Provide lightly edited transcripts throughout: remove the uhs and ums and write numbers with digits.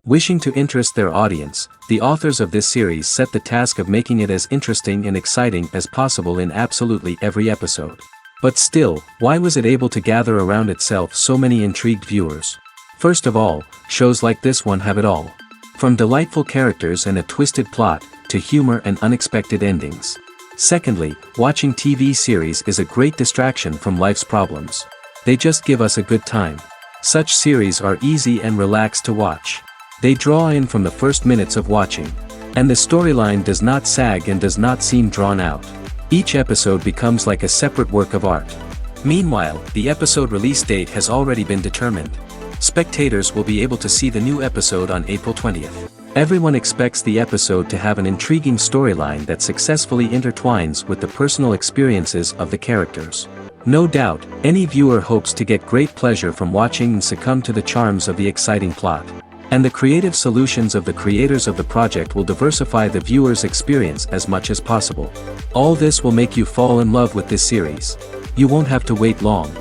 Wishing to interest their audience, the authors of this series set the task of making it as interesting and exciting as possible in absolutely every episode. But still, why was it able to gather around itself so many intrigued viewers? First of all, shows like this one have it all. From delightful characters and a twisted plot, to humor and unexpected endings. Secondly, watching TV series is a great distraction from life's problems. They just give us a good time. Such series are easy and relaxed to watch. They draw in from the first minutes of watching. And the storyline does not sag and does not seem drawn out. Each episode becomes like a separate work of art. Meanwhile, the episode release date has already been determined. Spectators will be able to see the new episode on April 20th. Everyone expects the episode to have an intriguing storyline that successfully intertwines with the personal experiences of the characters. No doubt, any viewer hopes to get great pleasure from watching and succumb to the charms of the exciting plot. And the creative solutions of the creators of the project will diversify the viewer's experience as much as possible. All this will make you fall in love with this series. You won't have to wait long.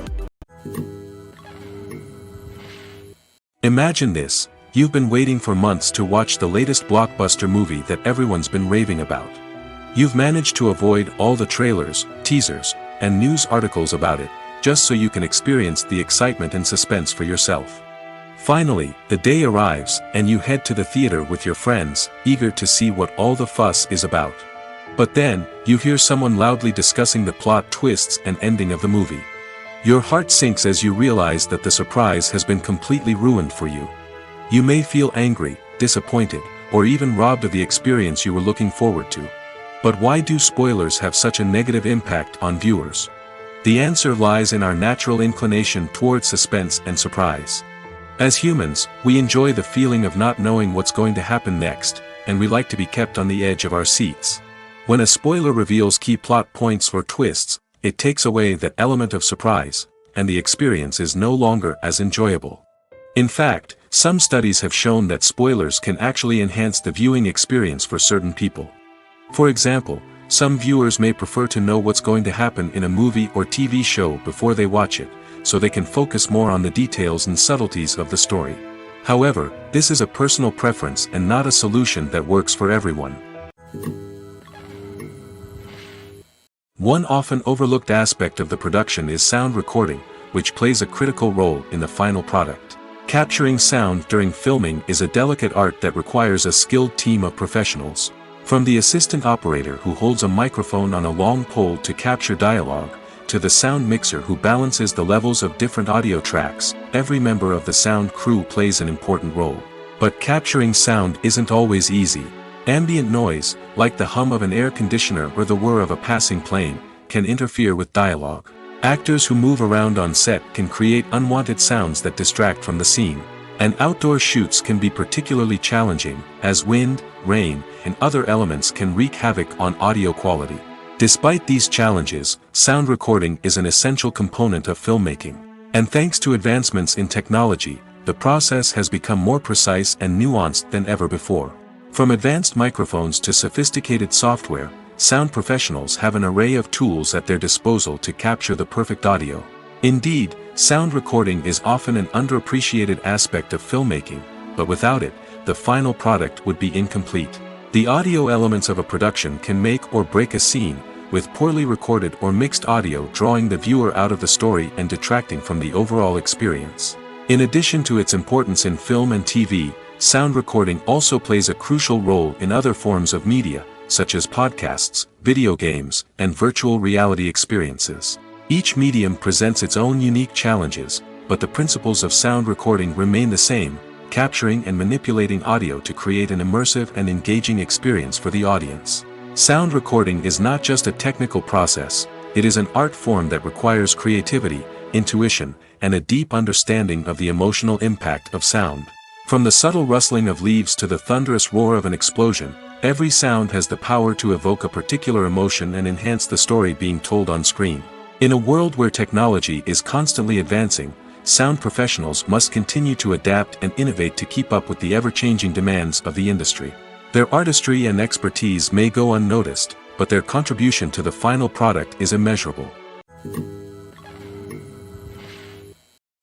Imagine this, you've been waiting for months to watch the latest blockbuster movie that everyone's been raving about. You've managed to avoid all the trailers, teasers, and news articles about it, just so you can experience the excitement and suspense for yourself. Finally, the day arrives, and you head to the theater with your friends, eager to see what all the fuss is about. But then, you hear someone loudly discussing the plot twists and ending of the movie. Your heart sinks as you realize that the surprise has been completely ruined for you. You may feel angry, disappointed, or even robbed of the experience you were looking forward to. But why do spoilers have such a negative impact on viewers? The answer lies in our natural inclination towards suspense and surprise. As humans, we enjoy the feeling of not knowing what's going to happen next, and we like to be kept on the edge of our seats. When a spoiler reveals key plot points or twists, it takes away that element of surprise, and the experience is no longer as enjoyable. In fact, some studies have shown that spoilers can actually enhance the viewing experience for certain people. For example, some viewers may prefer to know what's going to happen in a movie or TV show before they watch it, so they can focus more on the details and subtleties of the story. However, this is a personal preference and not a solution that works for everyone. One often overlooked aspect of the production is sound recording, which plays a critical role in the final product. Capturing sound during filming is a delicate art that requires a skilled team of professionals. From the assistant operator who holds a microphone on a long pole to capture dialogue, to the sound mixer who balances the levels of different audio tracks, every member of the sound crew plays an important role. But capturing sound isn't always easy. Ambient noise, like the hum of an air conditioner or the whir of a passing plane, can interfere with dialogue. Actors who move around on set can create unwanted sounds that distract from the scene. And outdoor shoots can be particularly challenging, as wind, rain, and other elements can wreak havoc on audio quality. Despite these challenges, sound recording is an essential component of filmmaking. And thanks to advancements in technology, the process has become more precise and nuanced than ever before. From advanced microphones to sophisticated software, sound professionals have an array of tools at their disposal to capture the perfect audio. Indeed, sound recording is often an underappreciated aspect of filmmaking, but without it, the final product would be incomplete. The audio elements of a production can make or break a scene, with poorly recorded or mixed audio drawing the viewer out of the story and detracting from the overall experience. In addition to its importance in film and TV, sound recording also plays a crucial role in other forms of media, such as podcasts, video games, and virtual reality experiences. Each medium presents its own unique challenges, but the principles of sound recording remain the same, capturing and manipulating audio to create an immersive and engaging experience for the audience. Sound recording is not just a technical process, it is an art form that requires creativity, intuition, and a deep understanding of the emotional impact of sound. From the subtle rustling of leaves to the thunderous roar of an explosion, every sound has the power to evoke a particular emotion and enhance the story being told on screen. In a world where technology is constantly advancing, sound professionals must continue to adapt and innovate to keep up with the ever-changing demands of the industry. Their artistry and expertise may go unnoticed, but their contribution to the final product is immeasurable.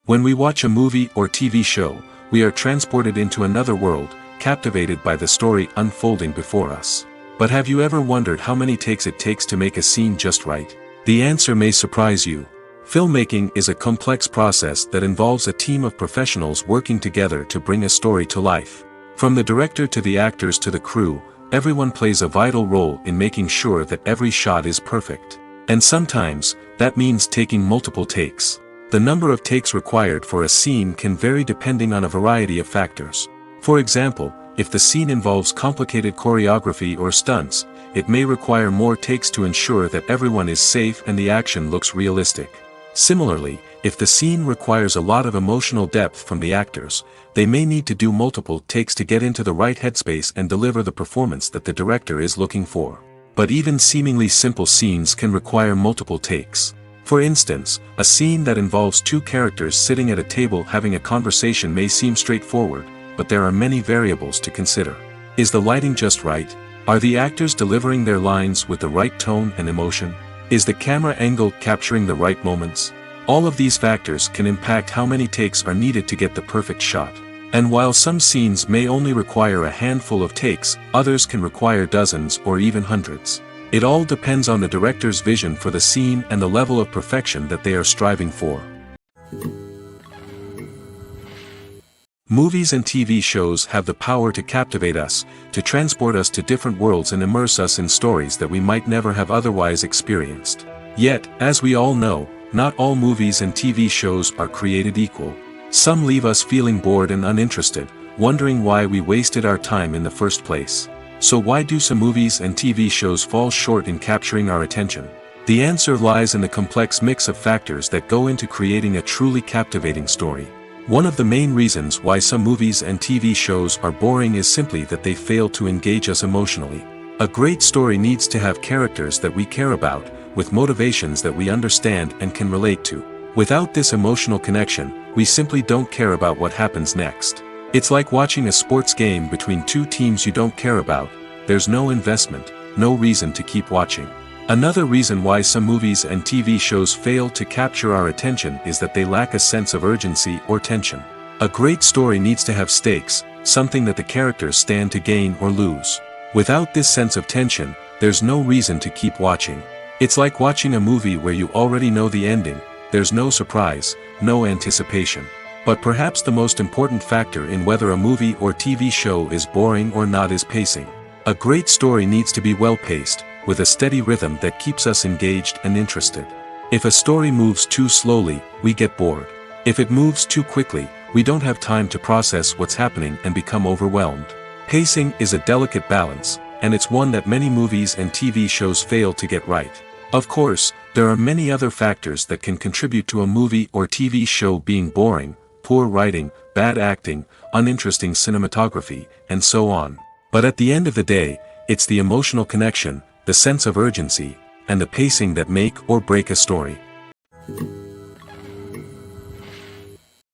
When we watch a movie or TV show, we are transported into another world, captivated by the story unfolding before us. But have you ever wondered how many takes it takes to make a scene just right? The answer may surprise you. Filmmaking is a complex process that involves a team of professionals working together to bring a story to life. From the director to the actors to the crew, everyone plays a vital role in making sure that every shot is perfect. And sometimes, that means taking multiple takes. The number of takes required for a scene can vary depending on a variety of factors. For example, if the scene involves complicated choreography or stunts, it may require more takes to ensure that everyone is safe and the action looks realistic. Similarly, if the scene requires a lot of emotional depth from the actors, they may need to do multiple takes to get into the right headspace and deliver the performance that the director is looking for. But even seemingly simple scenes can require multiple takes. For instance, a scene that involves two characters sitting at a table having a conversation may seem straightforward, but there are many variables to consider. Is the lighting just right? Are the actors delivering their lines with the right tone and emotion? Is the camera angle capturing the right moments? All of these factors can impact how many takes are needed to get the perfect shot. And while some scenes may only require a handful of takes, others can require dozens or even hundreds. It all depends on the director's vision for the scene and the level of perfection that they are striving for. Movies and TV shows have the power to captivate us, to transport us to different worlds and immerse us in stories that we might never have otherwise experienced. Yet, as we all know, not all movies and TV shows are created equal. Some leave us feeling bored and uninterested, wondering why we wasted our time in the first place. So why do some movies and TV shows fall short in capturing our attention? The answer lies in the complex mix of factors that go into creating a truly captivating story. One of the main reasons why some movies and TV shows are boring is simply that they fail to engage us emotionally. A great story needs to have characters that we care about, with motivations that we understand and can relate to. Without this emotional connection, we simply don't care about what happens next. It's like watching a sports game between two teams you don't care about. There's no investment, no reason to keep watching. Another reason why some movies and TV shows fail to capture our attention is that they lack a sense of urgency or tension. A great story needs to have stakes, something that the characters stand to gain or lose. Without this sense of tension, there's no reason to keep watching. It's like watching a movie where you already know the ending. There's no surprise, no anticipation. But perhaps the most important factor in whether a movie or TV show is boring or not is pacing. A great story needs to be well-paced, with a steady rhythm that keeps us engaged and interested. If a story moves too slowly, we get bored. If it moves too quickly, we don't have time to process what's happening and become overwhelmed. Pacing is a delicate balance, and it's one that many movies and TV shows fail to get right. Of course, there are many other factors that can contribute to a movie or TV show being boring: poor writing, bad acting, uninteresting cinematography, and so on. But at the end of the day, it's the emotional connection, the sense of urgency, and the pacing that make or break a story.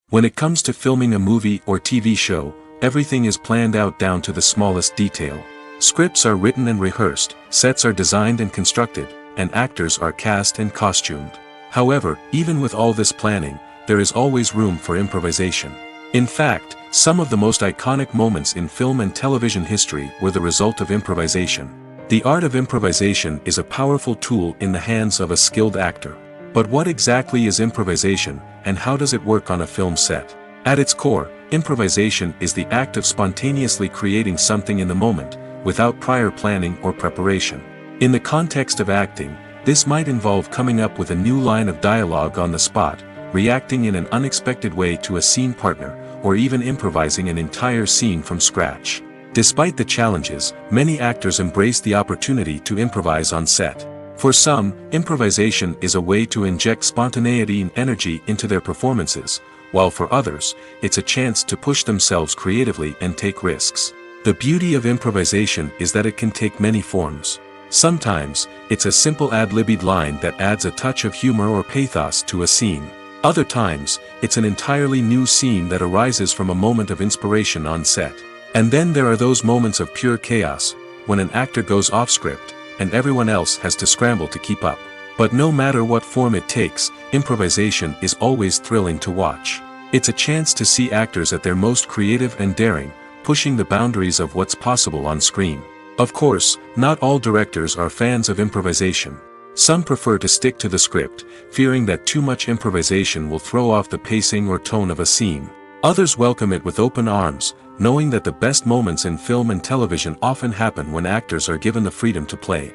When it comes to filming a movie or TV show, everything is planned out down to the smallest detail. Scripts are written and rehearsed, sets are designed and constructed, and actors are cast and costumed. However, even with all this planning, there is always room for improvisation. In fact, some of the most iconic moments in film and television history were the result of improvisation. The art of improvisation is a powerful tool in the hands of a skilled actor. But what exactly is improvisation, and how does it work on a film set? At its core, improvisation is the act of spontaneously creating something in the moment, without prior planning or preparation. In the context of acting, this might involve coming up with a new line of dialogue on the spot, reacting in an unexpected way to a scene partner, or even improvising an entire scene from scratch. Despite the challenges, many actors embrace the opportunity to improvise on set. For some, improvisation is a way to inject spontaneity and energy into their performances, while for others, it's a chance to push themselves creatively and take risks. The beauty of improvisation is that it can take many forms. Sometimes, it's a simple ad-libbed line that adds a touch of humor or pathos to a scene. Other times, it's an entirely new scene that arises from a moment of inspiration on set. And then there are those moments of pure chaos, when an actor goes off script, and everyone else has to scramble to keep up. But no matter what form it takes, improvisation is always thrilling to watch. It's a chance to see actors at their most creative and daring, pushing the boundaries of what's possible on screen. Of course, not all directors are fans of improvisation. Some prefer to stick to the script, fearing that too much improvisation will throw off the pacing or tone of a scene. Others welcome it with open arms, knowing that the best moments in film and television often happen when actors are given the freedom to play.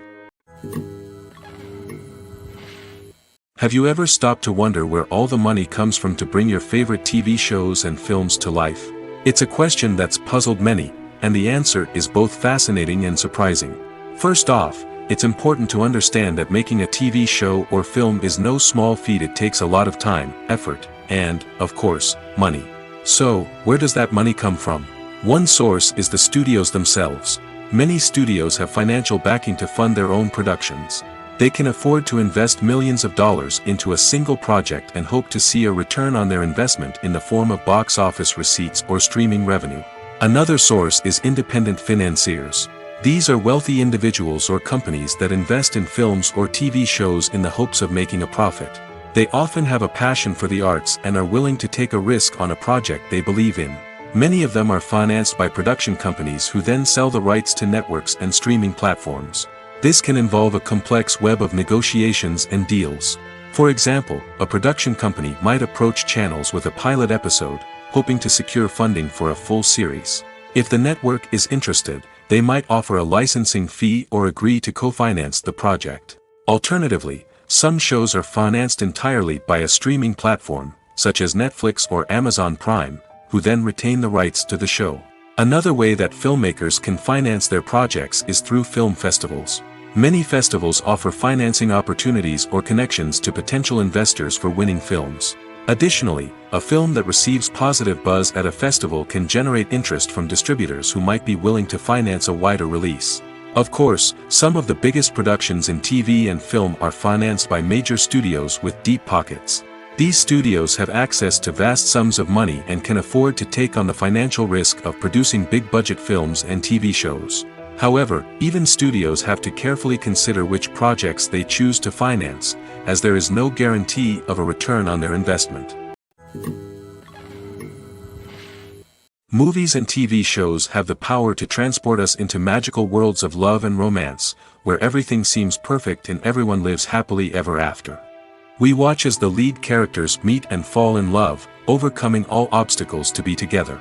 Have you ever stopped to wonder where all the money comes from to bring your favorite TV shows and films to life? It's a question that's puzzled many, and the answer is both fascinating and surprising. First off, it's important to understand that making a TV show or film is no small feat. It takes a lot of time, effort, and, of course, money. So, where does that money come from? One source is the studios themselves. Many studios have financial backing to fund their own productions. They can afford to invest millions of dollars into a single project and hope to see a return on their investment in the form of box office receipts or streaming revenue. Another source is independent financiers. These are wealthy individuals or companies that invest in films or TV shows in the hopes of making a profit. They often have a passion for the arts and are willing to take a risk on a project they believe in. Many of them are financed by production companies who then sell the rights to networks and streaming platforms. This can involve a complex web of negotiations and deals. For example, a production company might approach channels with a pilot episode, hoping to secure funding for a full series. If the network is interested, they might offer a licensing fee or agree to co-finance the project. Alternatively, some shows are financed entirely by a streaming platform, such as Netflix or Amazon Prime, who then retain the rights to the show. Another way that filmmakers can finance their projects is through film festivals. Many festivals offer financing opportunities or connections to potential investors for winning films. Additionally, a film that receives positive buzz at a festival can generate interest from distributors who might be willing to finance a wider release. Of course, some of the biggest productions in TV and film are financed by major studios with deep pockets. These studios have access to vast sums of money and can afford to take on the financial risk of producing big-budget films and TV shows. However, even studios have to carefully consider which projects they choose to finance, as there is no guarantee of a return on their investment. Movies and TV shows have the power to transport us into magical worlds of love and romance, where everything seems perfect and everyone lives happily ever after. We watch as the lead characters meet and fall in love, overcoming all obstacles to be together.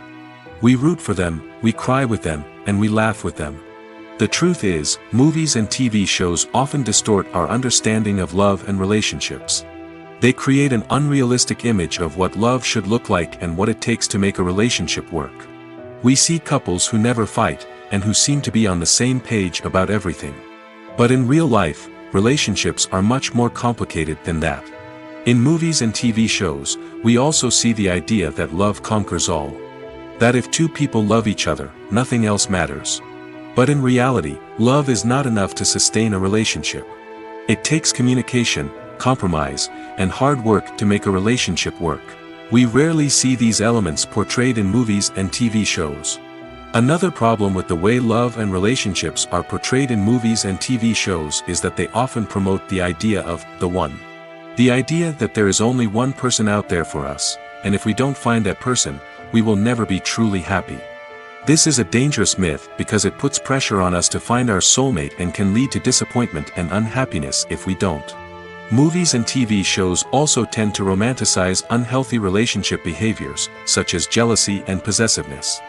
We root for them, we cry with them, and we laugh with them. The truth is, movies and TV shows often distort our understanding of love and relationships. They create an unrealistic image of what love should look like and what it takes to make a relationship work. We see couples who never fight, and who seem to be on the same page about everything. But in real life, relationships are much more complicated than that. In movies and TV shows, we also see the idea that love conquers all. That if two people love each other, nothing else matters. But in reality, love is not enough to sustain a relationship. It takes communication, compromise, and hard work to make a relationship work. We rarely see these elements portrayed in movies and TV shows. Another problem with the way love and relationships are portrayed in movies and TV shows is that they often promote the idea of the one. The idea that there is only one person out there for us, and if we don't find that person, we will never be truly happy. This is a dangerous myth because it puts pressure on us to find our soulmate and can lead to disappointment and unhappiness if we don't. Movies and TV shows also tend to romanticize unhealthy relationship behaviors, such as jealousy and possessiveness.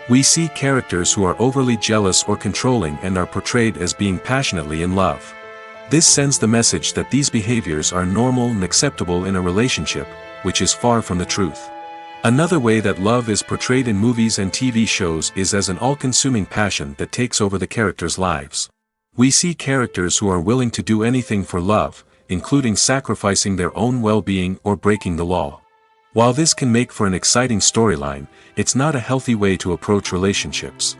We see characters who are overly jealous or controlling and are portrayed as being passionately in love. This sends the message that these behaviors are normal and acceptable in a relationship, which is far from the truth. Another way that love is portrayed in movies and TV shows is as an all-consuming passion that takes over the characters' lives. We see characters who are willing to do anything for love, including sacrificing their own well-being or breaking the law. While this can make for an exciting storyline, it's not a healthy way to approach relationships.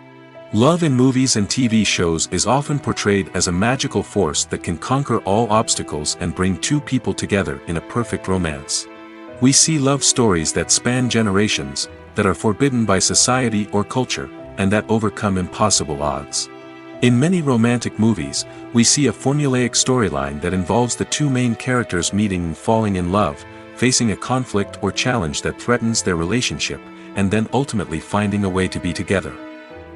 Love in movies and TV shows is often portrayed as a magical force that can conquer all obstacles and bring two people together in a perfect romance. We see love stories that span generations, that are forbidden by society or culture, and that overcome impossible odds. In many romantic movies, we see a formulaic storyline that involves the two main characters meeting and falling in love, facing a conflict or challenge that threatens their relationship, and then ultimately finding a way to be together.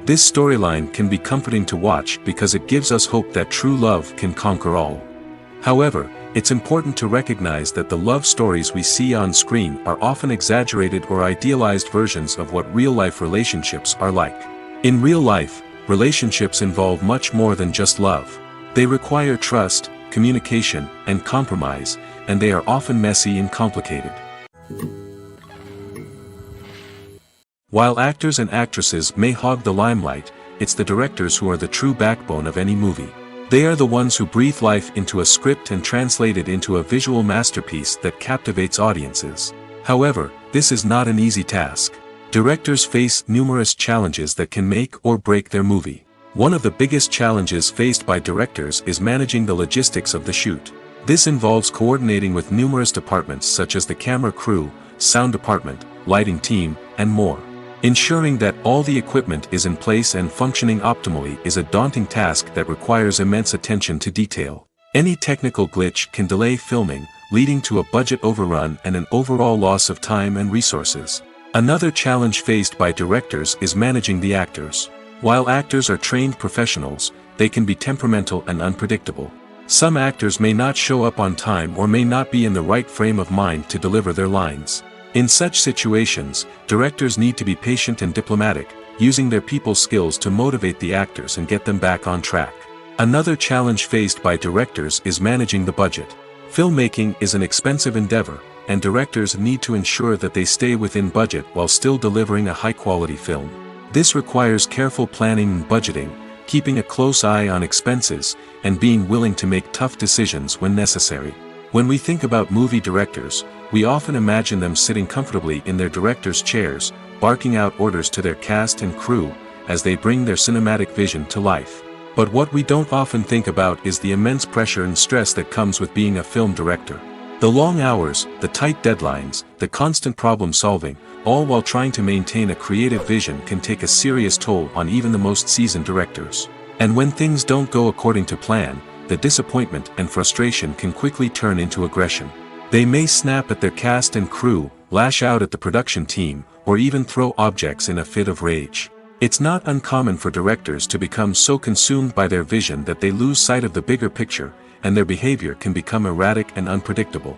This storyline can be comforting to watch because it gives us hope that true love can conquer all. However, it's important to recognize that the love stories we see on screen are often exaggerated or idealized versions of what real-life relationships are like. In real life, relationships involve much more than just love. They require trust, communication, and compromise, and they are often messy and complicated. While actors and actresses may hog the limelight, it's the directors who are the true backbone of any movie. They are the ones who breathe life into a script and translate it into a visual masterpiece that captivates audiences. However, this is not an easy task. Directors face numerous challenges that can make or break their movie. One of the biggest challenges faced by directors is managing the logistics of the shoot. This involves coordinating with numerous departments such as the camera crew, sound department, lighting team, and more. Ensuring that all the equipment is in place and functioning optimally is a daunting task that requires immense attention to detail. Any technical glitch can delay filming, leading to a budget overrun and an overall loss of time and resources. Another challenge faced by directors is managing the actors. While actors are trained professionals, they can be temperamental and unpredictable. Some actors may not show up on time or may not be in the right frame of mind to deliver their lines. In such situations, directors need to be patient and diplomatic, using their people skills to motivate the actors and get them back on track. Another challenge faced by directors is managing the budget. Filmmaking is an expensive endeavor, and directors need to ensure that they stay within budget while still delivering a high-quality film. This requires careful planning and budgeting, keeping a close eye on expenses, and being willing to make tough decisions when necessary. When we think about movie directors, we often imagine them sitting comfortably in their director's chairs, barking out orders to their cast and crew, as they bring their cinematic vision to life. But what we don't often think about is the immense pressure and stress that comes with being a film director. The long hours, the tight deadlines, the constant problem solving, all while trying to maintain a creative vision can take a serious toll on even the most seasoned directors. And when things don't go according to plan, the disappointment and frustration can quickly turn into aggression. They may snap at their cast and crew, lash out at the production team, or even throw objects in a fit of rage. It's not uncommon for directors to become so consumed by their vision that they lose sight of the bigger picture, and their behavior can become erratic and unpredictable.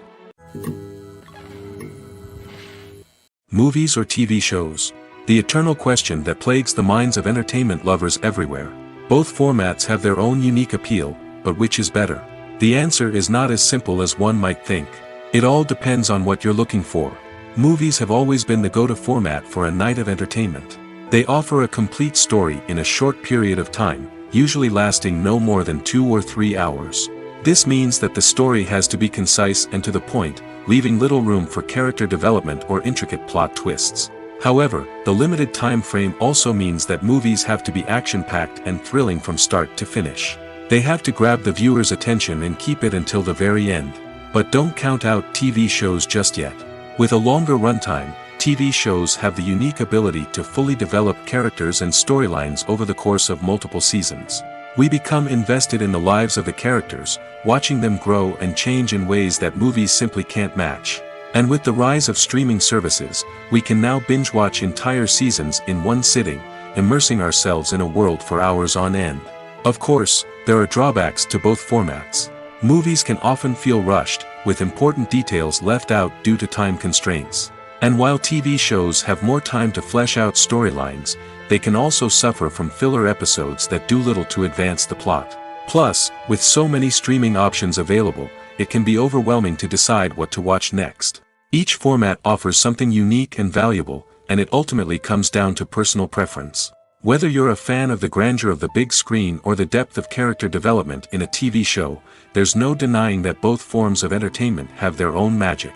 Movies or TV shows? The eternal question that plagues the minds of entertainment lovers everywhere. Both formats have their own unique appeal, but which is better? The answer is not as simple as one might think. It all depends on what you're looking for. Movies have always been the go-to format for a night of entertainment. They offer a complete story in a short period of time, usually lasting no more than 2 or 3 hours. This means that the story has to be concise and to the point, leaving little room for character development or intricate plot twists. However, the limited time frame also means that movies have to be action-packed and thrilling from start to finish. They have to grab the viewer's attention and keep it until the very end. But don't count out TV shows just yet. With a longer runtime, TV shows have the unique ability to fully develop characters and storylines over the course of multiple seasons. We become invested in the lives of the characters, watching them grow and change in ways that movies simply can't match. And with the rise of streaming services, we can now binge-watch entire seasons in one sitting, immersing ourselves in a world for hours on end. Of course, there are drawbacks to both formats. Movies can often feel rushed, with important details left out due to time constraints. And while TV shows have more time to flesh out storylines, they can also suffer from filler episodes that do little to advance the plot. Plus, with so many streaming options available, it can be overwhelming to decide what to watch next. Each format offers something unique and valuable, and it ultimately comes down to personal preference. Whether you're a fan of the grandeur of the big screen or the depth of character development in a TV show, there's no denying that both forms of entertainment have their own magic.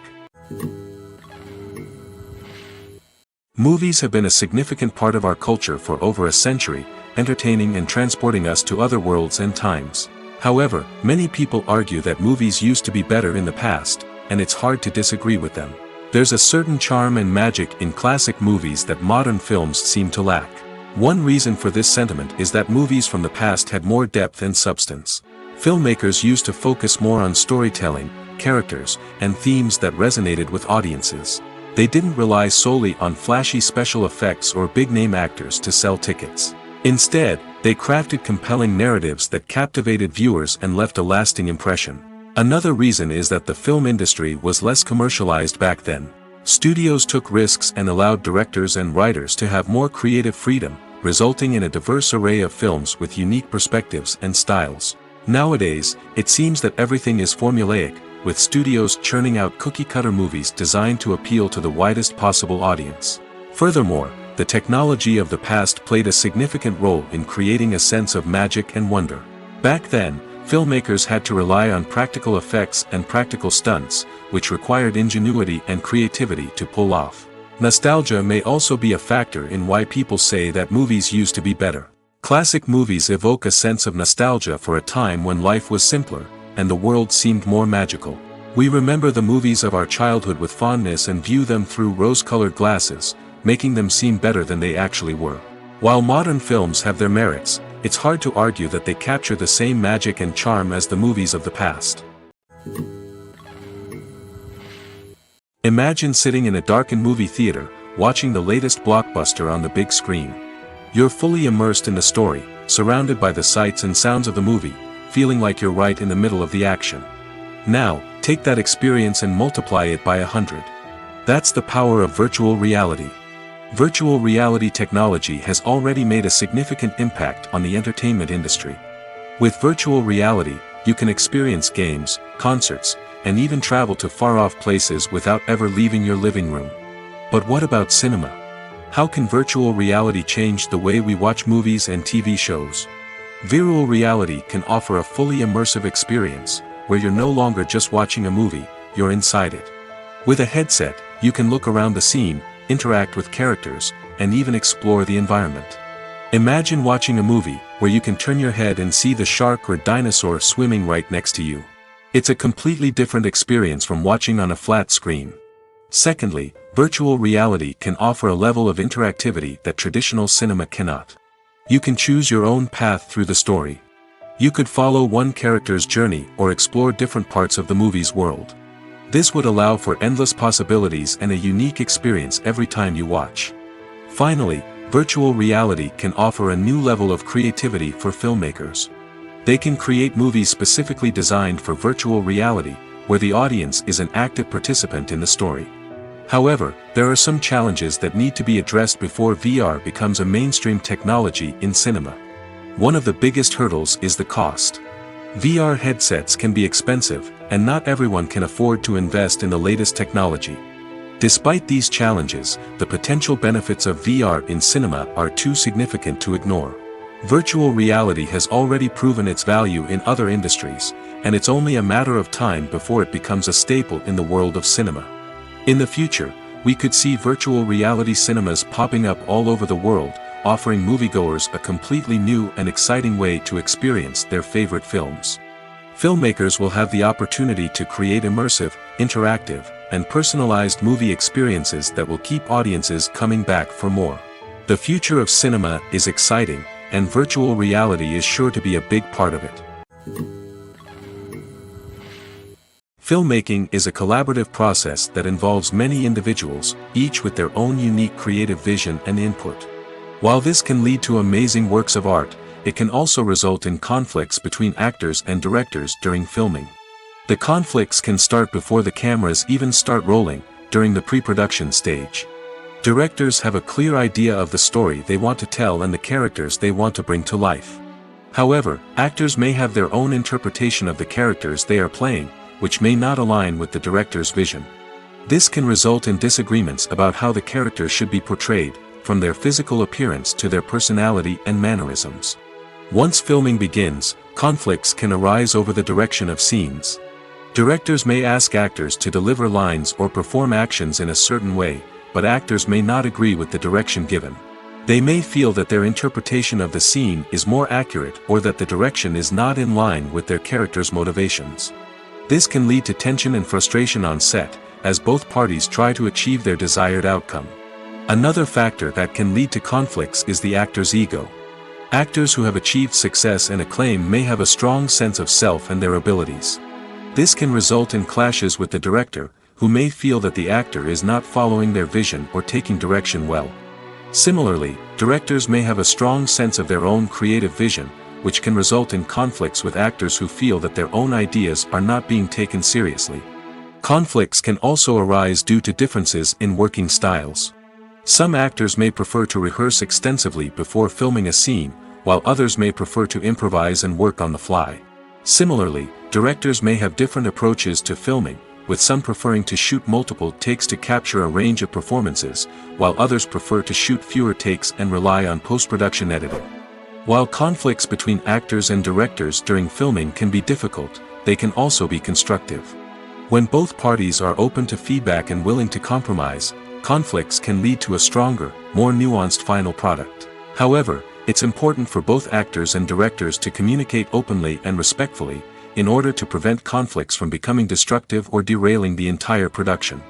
Movies have been a significant part of our culture for over a century, entertaining and transporting us to other worlds and times. However, many people argue that movies used to be better in the past, and it's hard to disagree with them. There's a certain charm and magic in classic movies that modern films seem to lack. One reason for this sentiment is that movies from the past had more depth and substance. Filmmakers used to focus more on storytelling, characters, and themes that resonated with audiences. They didn't rely solely on flashy special effects or big-name actors to sell tickets. Instead, they crafted compelling narratives that captivated viewers and left a lasting impression. Another reason is that the film industry was less commercialized back then. Studios took risks and allowed directors and writers to have more creative freedom, resulting in a diverse array of films with unique perspectives and styles. Nowadays, it seems that everything is formulaic, with studios churning out cookie-cutter movies designed to appeal to the widest possible audience. Furthermore, the technology of the past played a significant role in creating a sense of magic and wonder. Back then, filmmakers had to rely on practical effects and practical stunts, which required ingenuity and creativity to pull off. Nostalgia may also be a factor in why people say that movies used to be better. Classic movies evoke a sense of nostalgia for a time when life was simpler, and the world seemed more magical. We remember the movies of our childhood with fondness and view them through rose-colored glasses, making them seem better than they actually were. While modern films have their merits, it's hard to argue that they capture the same magic and charm as the movies of the past. Imagine sitting in a darkened movie theater, watching the latest blockbuster on the big screen. You're fully immersed in the story, surrounded by the sights and sounds of the movie, feeling like you're right in the middle of the action. Now, take that experience and multiply it by 100. That's the power of virtual reality. Virtual reality technology has already made a significant impact on the entertainment industry. With virtual reality, you can experience games, concerts, and even travel to far-off places without ever leaving your living room. But what about cinema? How can virtual reality change the way we watch movies and TV shows? Virtual reality can offer a fully immersive experience, where you're no longer just watching a movie, you're inside it. With a headset, you can look around the scene, interact with characters, and even explore the environment. Imagine watching a movie where you can turn your head and see the shark or dinosaur swimming right next to you. It's a completely different experience from watching on a flat screen. Secondly, virtual reality can offer a level of interactivity that traditional cinema cannot. You can choose your own path through the story. You could follow one character's journey or explore different parts of the movie's world. This would allow for endless possibilities and a unique experience every time you watch. Finally, virtual reality can offer a new level of creativity for filmmakers. They can create movies specifically designed for virtual reality, where the audience is an active participant in the story. However, there are some challenges that need to be addressed before VR becomes a mainstream technology in cinema. One of the biggest hurdles is the cost. VR headsets can be expensive, and not everyone can afford to invest in the latest technology. Despite these challenges, the potential benefits of VR in cinema are too significant to ignore. Virtual reality has already proven its value in other industries, and it's only a matter of time before it becomes a staple in the world of cinema. In the future, we could see virtual reality cinemas popping up all over the world, offering moviegoers a completely new and exciting way to experience their favorite films. Filmmakers will have the opportunity to create immersive, interactive, and personalized movie experiences that will keep audiences coming back for more. The future of cinema is exciting, and virtual reality is sure to be a big part of it. Filmmaking is a collaborative process that involves many individuals, each with their own unique creative vision and input. While this can lead to amazing works of art, it can also result in conflicts between actors and directors during filming. The conflicts can start before the cameras even start rolling, during the pre-production stage. Directors have a clear idea of the story they want to tell and the characters they want to bring to life. However, actors may have their own interpretation of the characters they are playing, which may not align with the director's vision. This can result in disagreements about how the characters should be portrayed, from their physical appearance to their personality and mannerisms. Once filming begins, conflicts can arise over the direction of scenes. Directors may ask actors to deliver lines or perform actions in a certain way, but actors may not agree with the direction given. They may feel that their interpretation of the scene is more accurate or that the direction is not in line with their character's motivations. This can lead to tension and frustration on set, as both parties try to achieve their desired outcome. Another factor that can lead to conflicts is the actor's ego. Actors who have achieved success and acclaim may have a strong sense of self and their abilities. This can result in clashes with the director, who may feel that the actor is not following their vision or taking direction well. Similarly, directors may have a strong sense of their own creative vision, which can result in conflicts with actors who feel that their own ideas are not being taken seriously. Conflicts can also arise due to differences in working styles. Some actors may prefer to rehearse extensively before filming a scene, while others may prefer to improvise and work on the fly. Similarly, directors may have different approaches to filming, with some preferring to shoot multiple takes to capture a range of performances, while others prefer to shoot fewer takes and rely on post-production editing. While conflicts between actors and directors during filming can be difficult, they can also be constructive. When both parties are open to feedback and willing to compromise, conflicts can lead to a stronger, more nuanced final product. However, it's important for both actors and directors to communicate openly and respectfully, in order to prevent conflicts from becoming destructive or derailing the entire production.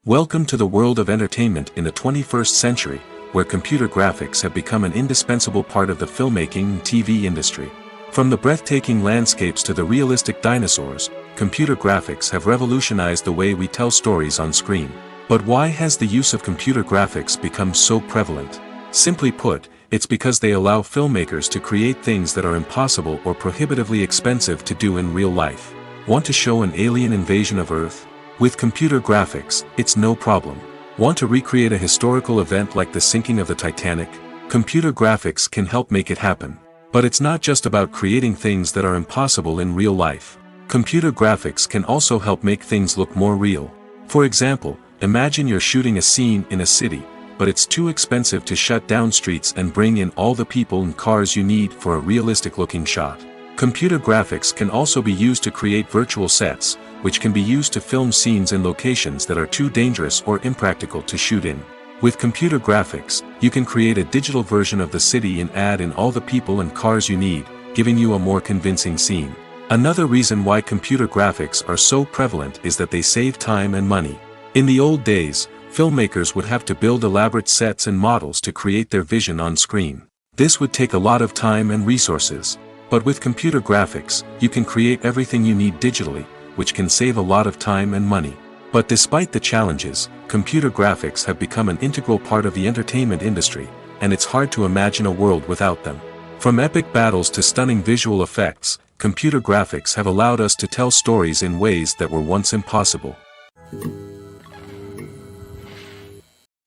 Welcome to the world of entertainment in the 21st century, where computer graphics have become an indispensable part of the filmmaking and TV industry. From the breathtaking landscapes to the realistic dinosaurs, computer graphics have revolutionized the way we tell stories on screen. But why has the use of computer graphics become so prevalent? Simply put, it's because they allow filmmakers to create things that are impossible or prohibitively expensive to do in real life. Want to show an alien invasion of Earth? With computer graphics, it's no problem. Want to recreate a historical event like the sinking of the Titanic? Computer graphics can help make it happen. But it's not just about creating things that are impossible in real life. Computer graphics can also help make things look more real. For example, imagine you're shooting a scene in a city, but it's too expensive to shut down streets and bring in all the people and cars you need for a realistic-looking shot. Computer graphics can also be used to create virtual sets, which can be used to film scenes in locations that are too dangerous or impractical to shoot in. With computer graphics, you can create a digital version of the city and add in all the people and cars you need, giving you a more convincing scene. Another reason why computer graphics are so prevalent is that they save time and money. In the old days, filmmakers would have to build elaborate sets and models to create their vision on screen. This would take a lot of time and resources. But with computer graphics, you can create everything you need digitally, which can save a lot of time and money. But despite the challenges, computer graphics have become an integral part of the entertainment industry, and it's hard to imagine a world without them. From epic battles to stunning visual effects, computer graphics have allowed us to tell stories in ways that were once impossible.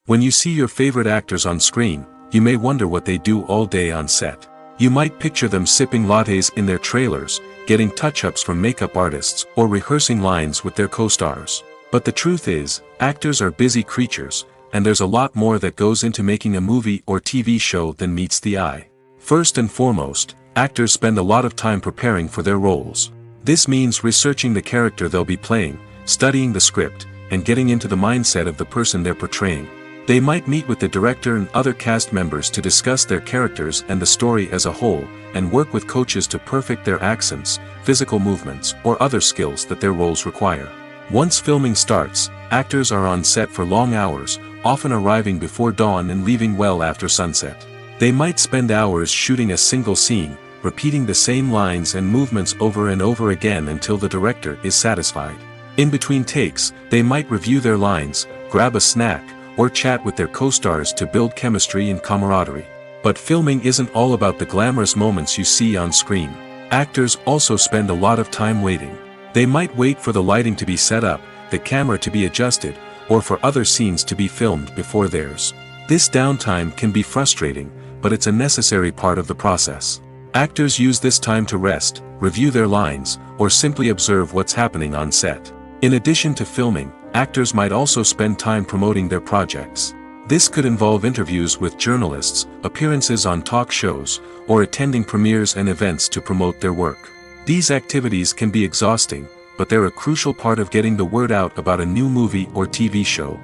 When you see your favorite actors on screen, you may wonder what they do all day on set. You might picture them sipping lattes in their trailers, getting touch-ups from makeup artists, or rehearsing lines with their co-stars. But the truth is, actors are busy creatures, and there's a lot more that goes into making a movie or TV show than meets the eye. First and foremost, actors spend a lot of time preparing for their roles. This means researching the character they'll be playing, studying the script, and getting into the mindset of the person they're portraying. They might meet with the director and other cast members to discuss their characters and the story as a whole, and work with coaches to perfect their accents, physical movements, or other skills that their roles require. Once filming starts, actors are on set for long hours, often arriving before dawn and leaving well after sunset. They might spend hours shooting a single scene, repeating the same lines and movements over and over again until the director is satisfied. In between takes, they might review their lines, grab a snack, or chat with their co-stars to build chemistry and camaraderie. But filming isn't all about the glamorous moments you see on screen. Actors also spend a lot of time waiting. They might wait for the lighting to be set up, the camera to be adjusted, or for other scenes to be filmed before theirs. This downtime can be frustrating, but it's a necessary part of the process. Actors use this time to rest, review their lines, or simply observe what's happening on set. In addition to filming, actors might also spend time promoting their projects. This could involve interviews with journalists, appearances on talk shows, or attending premieres and events to promote their work. These activities can be exhausting, but they're a crucial part of getting the word out about a new movie or TV show.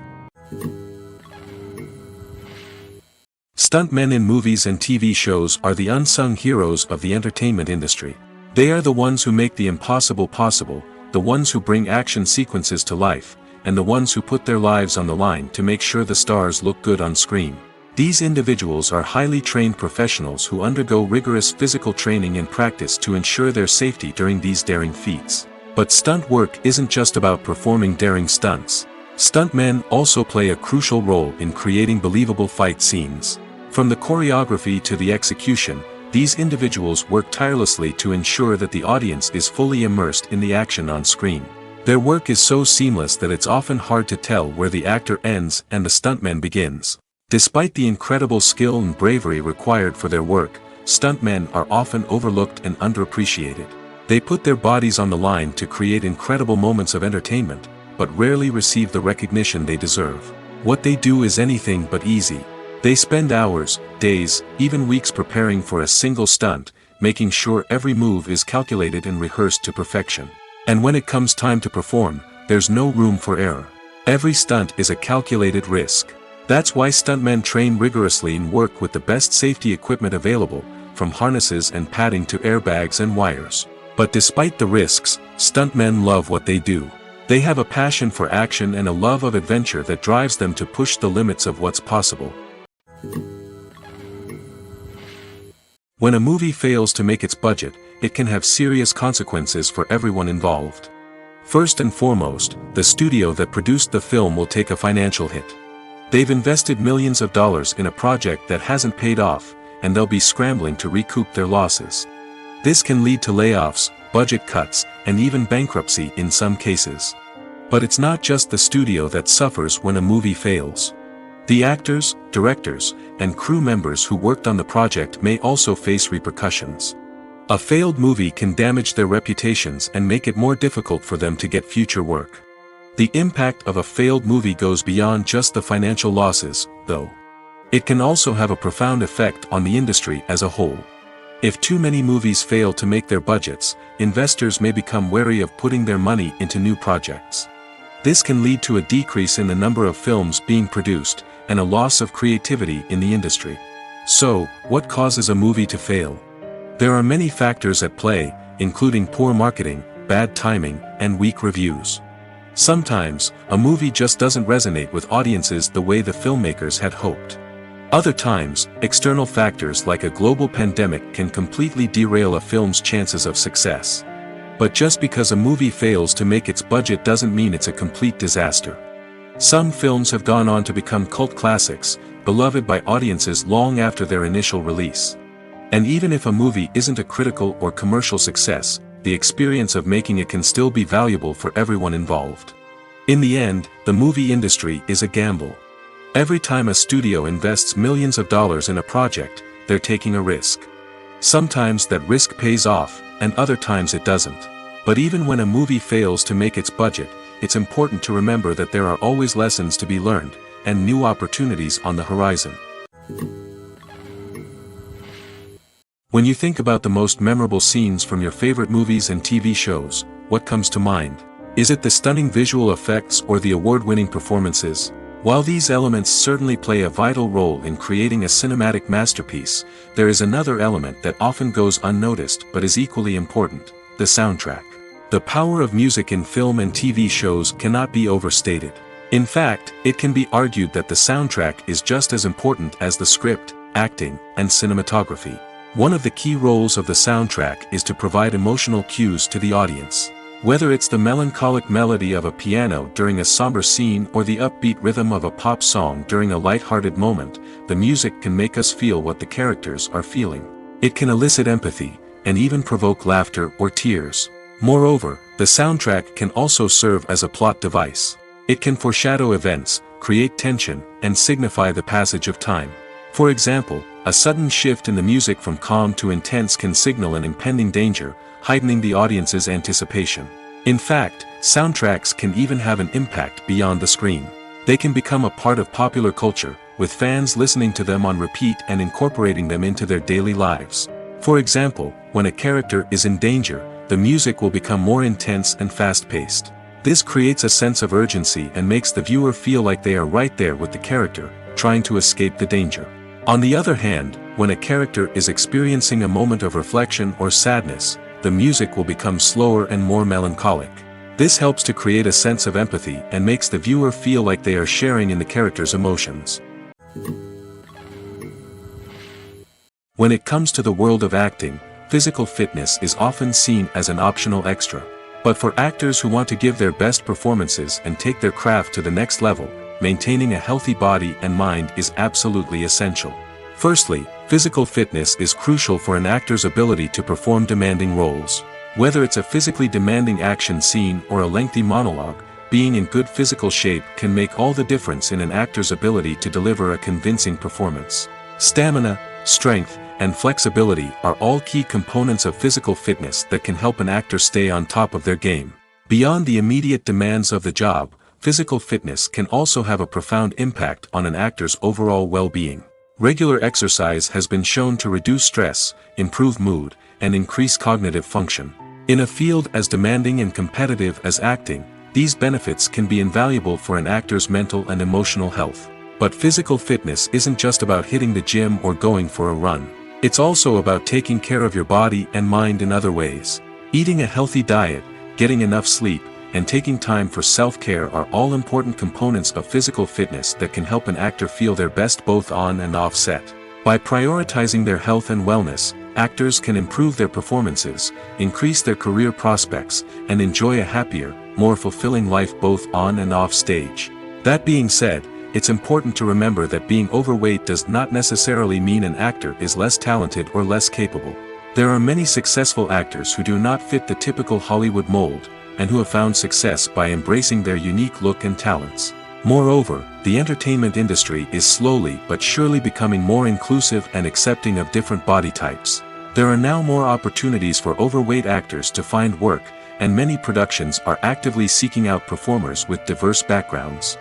Stuntmen in movies and TV shows are the unsung heroes of the entertainment industry. They are the ones who make the impossible possible, the ones who bring action sequences to life, and the ones who put their lives on the line to make sure the stars look good on screen. These individuals are highly trained professionals who undergo rigorous physical training and practice to ensure their safety during these daring feats. But stunt work isn't just about performing daring stunts. Stuntmen also play a crucial role in creating believable fight scenes. From the choreography to the execution, these individuals work tirelessly to ensure that the audience is fully immersed in the action on screen. Their work is so seamless that it's often hard to tell where the actor ends and the stuntman begins. Despite the incredible skill and bravery required for their work, stuntmen are often overlooked and underappreciated. They put their bodies on the line to create incredible moments of entertainment, but rarely receive the recognition they deserve. What they do is anything but easy. They spend hours, days, even weeks preparing for a single stunt, making sure every move is calculated and rehearsed to perfection. And when it comes time to perform, there's no room for error. Every stunt is a calculated risk. That's why stuntmen train rigorously and work with the best safety equipment available, from harnesses and padding to airbags and wires. But despite the risks, stuntmen love what they do. They have a passion for action and a love of adventure that drives them to push the limits of what's possible. When a movie fails to make its budget, it can have serious consequences for everyone involved. First and foremost, the studio that produced the film will take a financial hit. They've invested millions of dollars in a project that hasn't paid off, and they'll be scrambling to recoup their losses. This can lead to layoffs, budget cuts, and even bankruptcy in some cases. But it's not just the studio that suffers when a movie fails. The actors, directors, and crew members who worked on the project may also face repercussions. A failed movie can damage their reputations and make it more difficult for them to get future work. The impact of a failed movie goes beyond just the financial losses, though. It can also have a profound effect on the industry as a whole. If too many movies fail to make their budgets, investors may become wary of putting their money into new projects. This can lead to a decrease in the number of films being produced, and a loss of creativity in the industry. So, what causes a movie to fail? There are many factors at play, including poor marketing, bad timing, and weak reviews. Sometimes, a movie just doesn't resonate with audiences the way the filmmakers had hoped. Other times, external factors like a global pandemic can completely derail a film's chances of success. But just because a movie fails to make its budget doesn't mean it's a complete disaster. Some films have gone on to become cult classics, beloved by audiences long after their initial release. And even if a movie isn't a critical or commercial success, the experience of making it can still be valuable for everyone involved. In the end, the movie industry is a gamble. Every time a studio invests millions of dollars in a project, they're taking a risk. Sometimes that risk pays off, and other times it doesn't. But even when a movie fails to make its budget, it's important to remember that there are always lessons to be learned, and new opportunities on the horizon. When you think about the most memorable scenes from your favorite movies and TV shows, what comes to mind? Is it the stunning visual effects or the award-winning performances? While these elements certainly play a vital role in creating a cinematic masterpiece, there is another element that often goes unnoticed but is equally important: the soundtrack. The power of music in film and TV shows cannot be overstated. In fact, it can be argued that the soundtrack is just as important as the script, acting, and cinematography. One of the key roles of the soundtrack is to provide emotional cues to the audience. Whether it's the melancholic melody of a piano during a somber scene or the upbeat rhythm of a pop song during a lighthearted moment, the music can make us feel what the characters are feeling. It can elicit empathy, and even provoke laughter or tears. Moreover, the soundtrack can also serve as a plot device. It can foreshadow events, create tension, and signify the passage of time. For example, a sudden shift in the music from calm to intense can signal an impending danger, heightening the audience's anticipation. In fact, soundtracks can even have an impact beyond the screen. They can become a part of popular culture, with fans listening to them on repeat and incorporating them into their daily lives. For example, when a character is in danger, the music will become more intense and fast-paced. This creates a sense of urgency and makes the viewer feel like they are right there with the character, trying to escape the danger. On the other hand, when a character is experiencing a moment of reflection or sadness, the music will become slower and more melancholic. This helps to create a sense of empathy and makes the viewer feel like they are sharing in the character's emotions. When it comes to the world of acting, physical fitness is often seen as an optional extra. But for actors who want to give their best performances and take their craft to the next level, maintaining a healthy body and mind is absolutely essential. Firstly, physical fitness is crucial for an actor's ability to perform demanding roles. Whether it's a physically demanding action scene or a lengthy monologue, being in good physical shape can make all the difference in an actor's ability to deliver a convincing performance. Stamina, strength, and flexibility are all key components of physical fitness that can help an actor stay on top of their game. Beyond the immediate demands of the job, physical fitness can also have a profound impact on an actor's overall well-being. Regular exercise has been shown to reduce stress, improve mood, and increase cognitive function. In a field as demanding and competitive as acting, these benefits can be invaluable for an actor's mental and emotional health. But physical fitness isn't just about hitting the gym or going for a run. It's also about taking care of your body and mind in other ways. Eating a healthy diet, getting enough sleep, and taking time for self-care are all important components of physical fitness that can help an actor feel their best both on and off set. By prioritizing their health and wellness, actors can improve their performances, increase their career prospects, and enjoy a happier, more fulfilling life both on and off stage. That being said, it's important to remember that being overweight does not necessarily mean an actor is less talented or less capable. There are many successful actors who do not fit the typical Hollywood mold, and who have found success by embracing their unique look and talents. Moreover, the entertainment industry is slowly but surely becoming more inclusive and accepting of different body types. There are now more opportunities for overweight actors to find work, and many productions are actively seeking out performers with diverse backgrounds.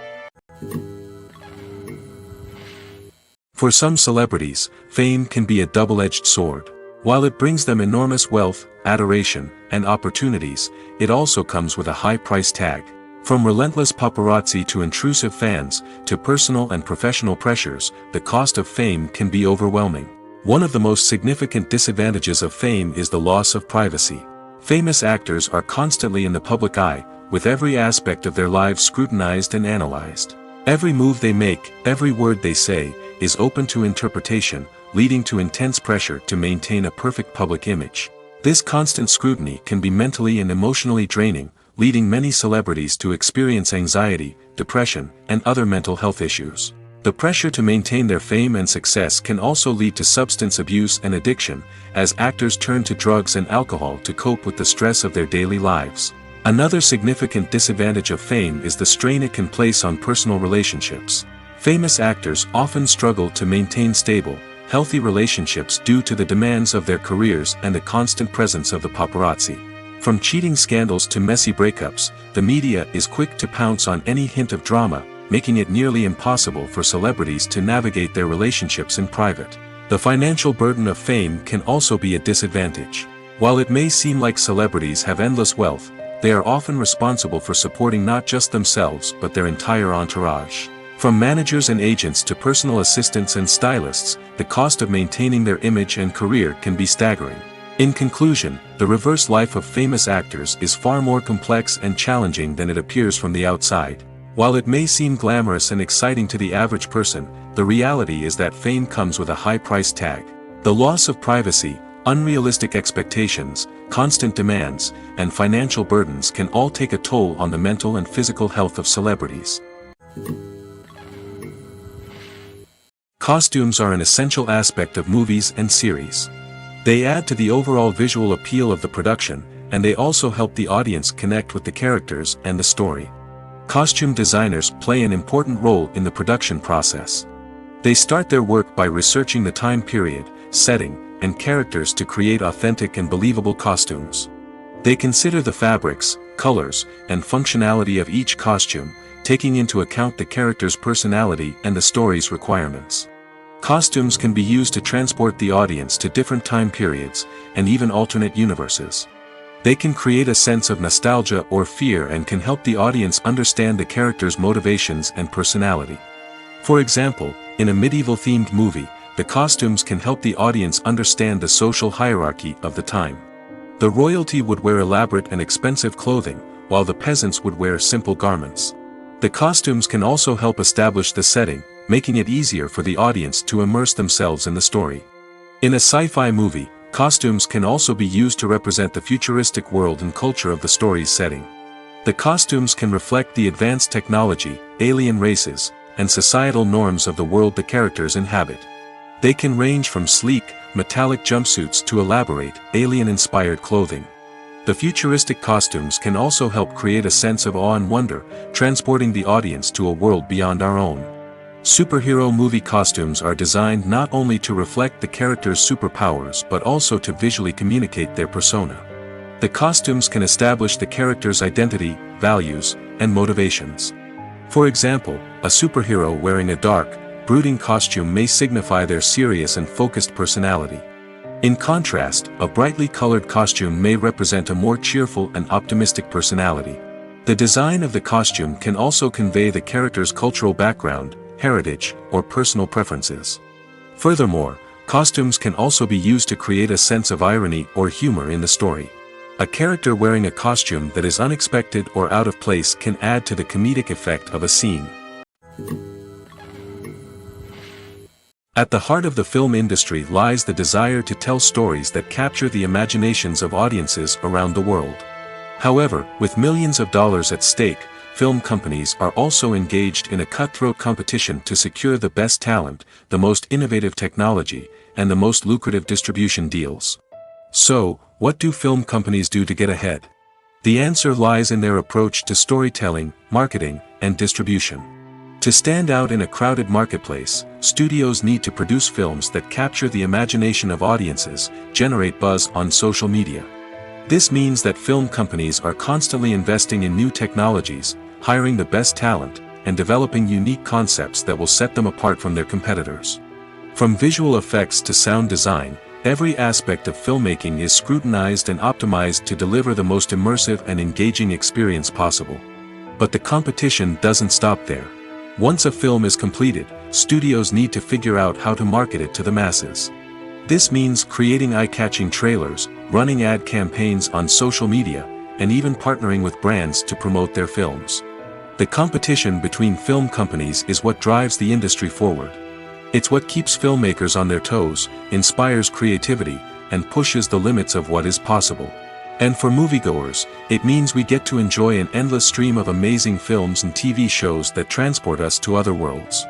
For some celebrities, fame can be a double-edged sword. While it brings them enormous wealth, adoration, and opportunities, it also comes with a high price tag. From relentless paparazzi to intrusive fans, to personal and professional pressures, the cost of fame can be overwhelming. One of the most significant disadvantages of fame is the loss of privacy. Famous actors are constantly in the public eye, with every aspect of their lives scrutinized and analyzed. Every move they make, every word they say, is open to interpretation, leading to intense pressure to maintain a perfect public image. This constant scrutiny can be mentally and emotionally draining, leading many celebrities to experience anxiety, depression, and other mental health issues. The pressure to maintain their fame and success can also lead to substance abuse and addiction, as actors turn to drugs and alcohol to cope with the stress of their daily lives. Another significant disadvantage of fame is the strain it can place on personal relationships. Famous actors often struggle to maintain stable, healthy relationships due to the demands of their careers and the constant presence of the paparazzi. From cheating scandals to messy breakups, the media is quick to pounce on any hint of drama, making it nearly impossible for celebrities to navigate their relationships in private. The financial burden of fame can also be a disadvantage. While it may seem like celebrities have endless wealth, they are often responsible for supporting not just themselves but their entire entourage. From managers and agents to personal assistants and stylists, the cost of maintaining their image and career can be staggering. In conclusion, the reverse life of famous actors is far more complex and challenging than it appears from the outside. While it may seem glamorous and exciting to the average person, the reality is that fame comes with a high price tag. The loss of privacy, unrealistic expectations, constant demands, and financial burdens can all take a toll on the mental and physical health of celebrities. Costumes are an essential aspect of movies and series. They add to the overall visual appeal of the production, and they also help the audience connect with the characters and the story. Costume designers play an important role in the production process. They start their work by researching the time period, setting, and characters to create authentic and believable costumes. They consider the fabrics, colors, and functionality of each costume, taking into account the character's personality and the story's requirements. Costumes can be used to transport the audience to different time periods, and even alternate universes. They can create a sense of nostalgia or fear and can help the audience understand the character's motivations and personality. For example, in a medieval-themed movie, the costumes can help the audience understand the social hierarchy of the time. The royalty would wear elaborate and expensive clothing, while the peasants would wear simple garments. The costumes can also help establish the setting, making it easier for the audience to immerse themselves in the story. In a sci-fi movie, costumes can also be used to represent the futuristic world and culture of the story's setting. The costumes can reflect the advanced technology, alien races, and societal norms of the world the characters inhabit. They can range from sleek, metallic jumpsuits to elaborate, alien-inspired clothing. The futuristic costumes can also help create a sense of awe and wonder, transporting the audience to a world beyond our own. Superhero movie costumes are designed not only to reflect the character's superpowers but also to visually communicate their persona. The costumes can establish the character's identity, values, and motivations. For example, a superhero wearing a dark, brooding costume may signify their serious and focused personality. In contrast, a brightly colored costume may represent a more cheerful and optimistic personality. The design of the costume can also convey the character's cultural background, heritage, or personal preferences. Furthermore, costumes can also be used to create a sense of irony or humor in the story. A character wearing a costume that is unexpected or out of place can add to the comedic effect of a scene. At the heart of the film industry lies the desire to tell stories that capture the imaginations of audiences around the world. However, with millions of dollars at stake, film companies are also engaged in a cutthroat competition to secure the best talent, the most innovative technology, and the most lucrative distribution deals. So, what do film companies do to get ahead? The answer lies in their approach to storytelling, marketing, and distribution. To stand out in a crowded marketplace, studios need to produce films that capture the imagination of audiences, generate buzz on social media. This means that film companies are constantly investing in new technologies, hiring the best talent, and developing unique concepts that will set them apart from their competitors. From visual effects to sound design, every aspect of filmmaking is scrutinized and optimized to deliver the most immersive and engaging experience possible. But the competition doesn't stop there. Once a film is completed, studios need to figure out how to market it to the masses. This means creating eye-catching trailers, running ad campaigns on social media, and even partnering with brands to promote their films. The competition between film companies is what drives the industry forward. It's what keeps filmmakers on their toes, inspires creativity, and pushes the limits of what is possible. And for moviegoers, it means we get to enjoy an endless stream of amazing films and TV shows that transport us to other worlds.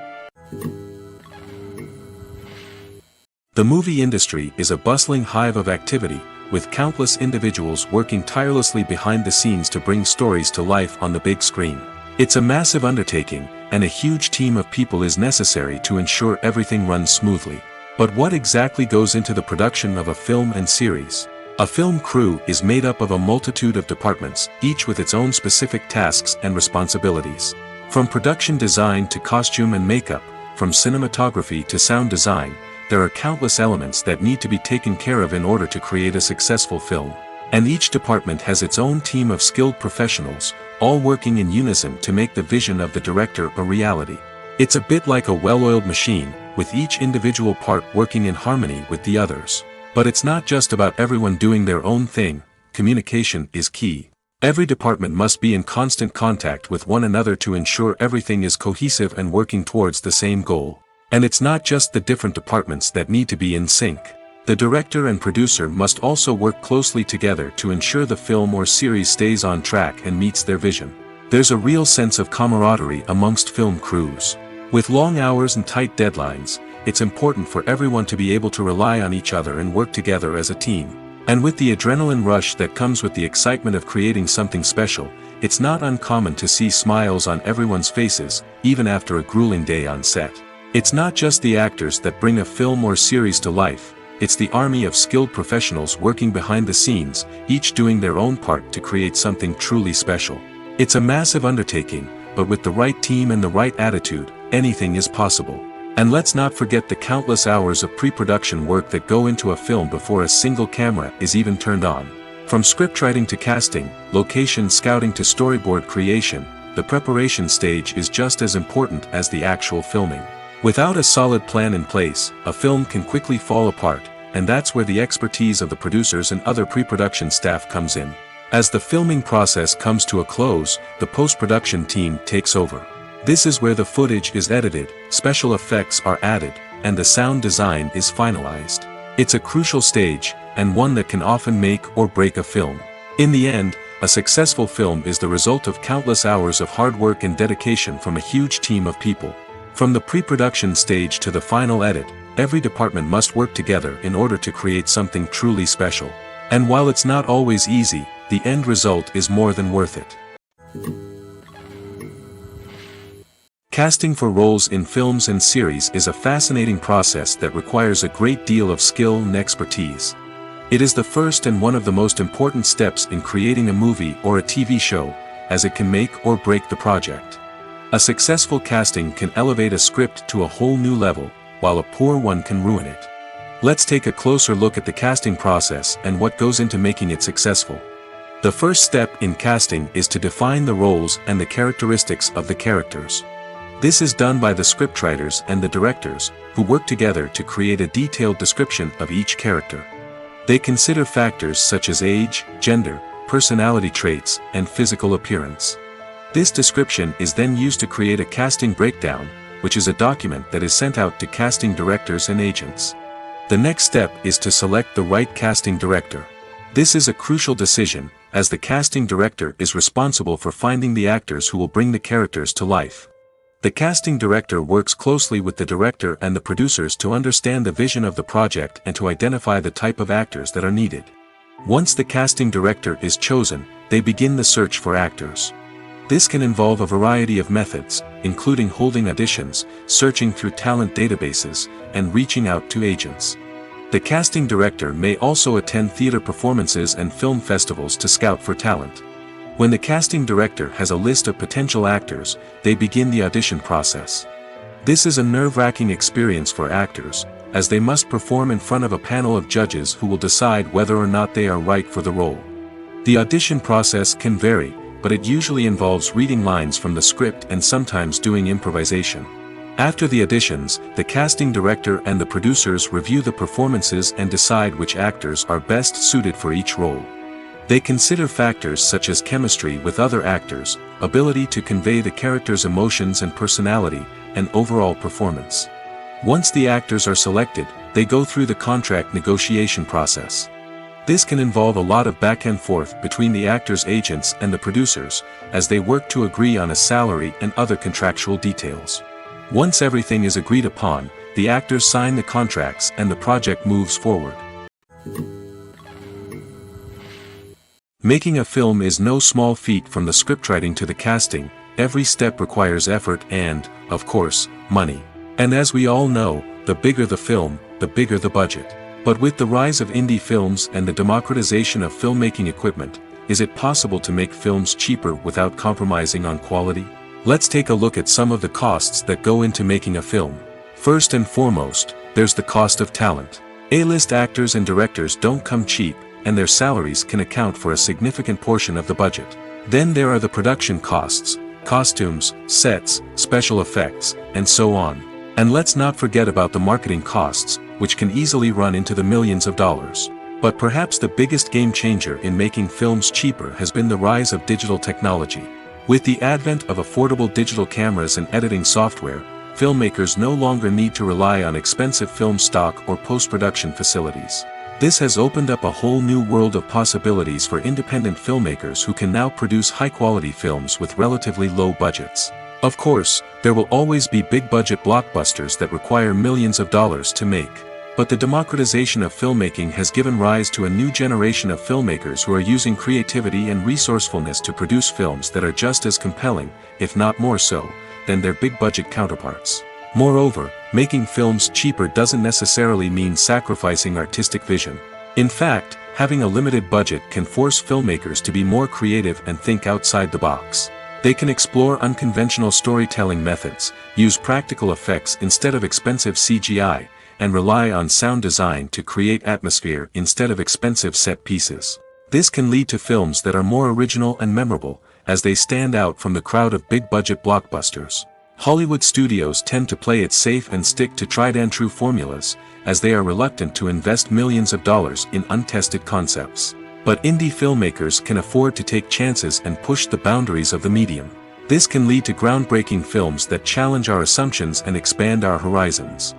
The movie industry is a bustling hive of activity, with countless individuals working tirelessly behind the scenes to bring stories to life on the big screen. It's a massive undertaking, and a huge team of people is necessary to ensure everything runs smoothly. But what exactly goes into the production of a film and series? A film crew is made up of a multitude of departments, each with its own specific tasks and responsibilities. From production design to costume and makeup, from cinematography to sound design, there are countless elements that need to be taken care of in order to create a successful film. And each department has its own team of skilled professionals, all working in unison to make the vision of the director a reality. It's a bit like a well-oiled machine, with each individual part working in harmony with the others. But it's not just about everyone doing their own thing. Communication is key. Every department must be in constant contact with one another to ensure everything is cohesive and working towards the same goal. And it's not just the different departments that need to be in sync. The director and producer must also work closely together to ensure the film or series stays on track and meets their vision. There's a real sense of camaraderie amongst film crews. With long hours and tight deadlines, it's important for everyone to be able to rely on each other and work together as a team. And with the adrenaline rush that comes with the excitement of creating something special, it's not uncommon to see smiles on everyone's faces, even after a grueling day on set. It's not just the actors that bring a film or series to life, it's the army of skilled professionals working behind the scenes, each doing their own part to create something truly special. It's a massive undertaking, but with the right team and the right attitude, anything is possible. And let's not forget the countless hours of pre-production work that go into a film before a single camera is even turned on. From scriptwriting to casting, location scouting to storyboard creation, the preparation stage is just as important as the actual filming. Without a solid plan in place, a film can quickly fall apart, and that's where the expertise of the producers and other pre-production staff comes in. As the filming process comes to a close, the post-production team takes over. This is where the footage is edited, special effects are added, and the sound design is finalized. It's a crucial stage, and one that can often make or break a film. In the end, a successful film is the result of countless hours of hard work and dedication from a huge team of people. From the pre-production stage to the final edit, every department must work together in order to create something truly special. And while it's not always easy, the end result is more than worth it. Casting for roles in films and series is a fascinating process that requires a great deal of skill and expertise. It is the first and one of the most important steps in creating a movie or a TV show, as it can make or break the project. A successful casting can elevate a script to a whole new level, while a poor one can ruin it. Let's take a closer look at the casting process and what goes into making it successful. The first step in casting is to define the roles and the characteristics of the characters. This is done by the scriptwriters and the directors, who work together to create a detailed description of each character. They consider factors such as age, gender, personality traits, and physical appearance. This description is then used to create a casting breakdown, which is a document that is sent out to casting directors and agents. The next step is to select the right casting director. This is a crucial decision, as the casting director is responsible for finding the actors who will bring the characters to life. The casting director works closely with the director and the producers to understand the vision of the project and to identify the type of actors that are needed. Once the casting director is chosen, they begin the search for actors. This can involve a variety of methods, including holding auditions, searching through talent databases, and reaching out to agents. The casting director may also attend theater performances and film festivals to scout for talent. When the casting director has a list of potential actors, they begin the audition process. This is a nerve-wracking experience for actors, as they must perform in front of a panel of judges who will decide whether or not they are right for the role. The audition process can vary, but it usually involves reading lines from the script and sometimes doing improvisation. After the auditions, the casting director and the producers review the performances and decide which actors are best suited for each role. They consider factors such as chemistry with other actors, ability to convey the character's emotions and personality, and overall performance. Once the actors are selected, they go through the contract negotiation process. This can involve a lot of back and forth between the actors' agents and the producers, as they work to agree on a salary and other contractual details. Once everything is agreed upon, the actors sign the contracts and the project moves forward. Making a film is no small feat. From the scriptwriting to the casting, every step requires effort and, of course, money. And as we all know, the bigger the film, the bigger the budget. But with the rise of indie films and the democratization of filmmaking equipment, is it possible to make films cheaper without compromising on quality? Let's take a look at some of the costs that go into making a film. First and foremost, there's the cost of talent. A-list actors and directors don't come cheap, and their salaries can account for a significant portion of the budget. Then there are the production costs, costumes, sets, special effects, and so on. And let's not forget about the marketing costs, which can easily run into the millions of dollars. But perhaps the biggest game changer in making films cheaper has been the rise of digital technology. With the advent of affordable digital cameras and editing software, filmmakers no longer need to rely on expensive film stock or post-production facilities. This has opened up a whole new world of possibilities for independent filmmakers who can now produce high-quality films with relatively low budgets. Of course, there will always be big-budget blockbusters that require millions of dollars to make. But the democratization of filmmaking has given rise to a new generation of filmmakers who are using creativity and resourcefulness to produce films that are just as compelling, if not more so, than their big-budget counterparts. Moreover, making films cheaper doesn't necessarily mean sacrificing artistic vision. In fact, having a limited budget can force filmmakers to be more creative and think outside the box. They can explore unconventional storytelling methods, use practical effects instead of expensive CGI, and rely on sound design to create atmosphere instead of expensive set pieces. This can lead to films that are more original and memorable, as they stand out from the crowd of big-budget blockbusters. Hollywood studios tend to play it safe and stick to tried-and-true formulas, as they are reluctant to invest millions of dollars in untested concepts. But indie filmmakers can afford to take chances and push the boundaries of the medium. This can lead to groundbreaking films that challenge our assumptions and expand our horizons.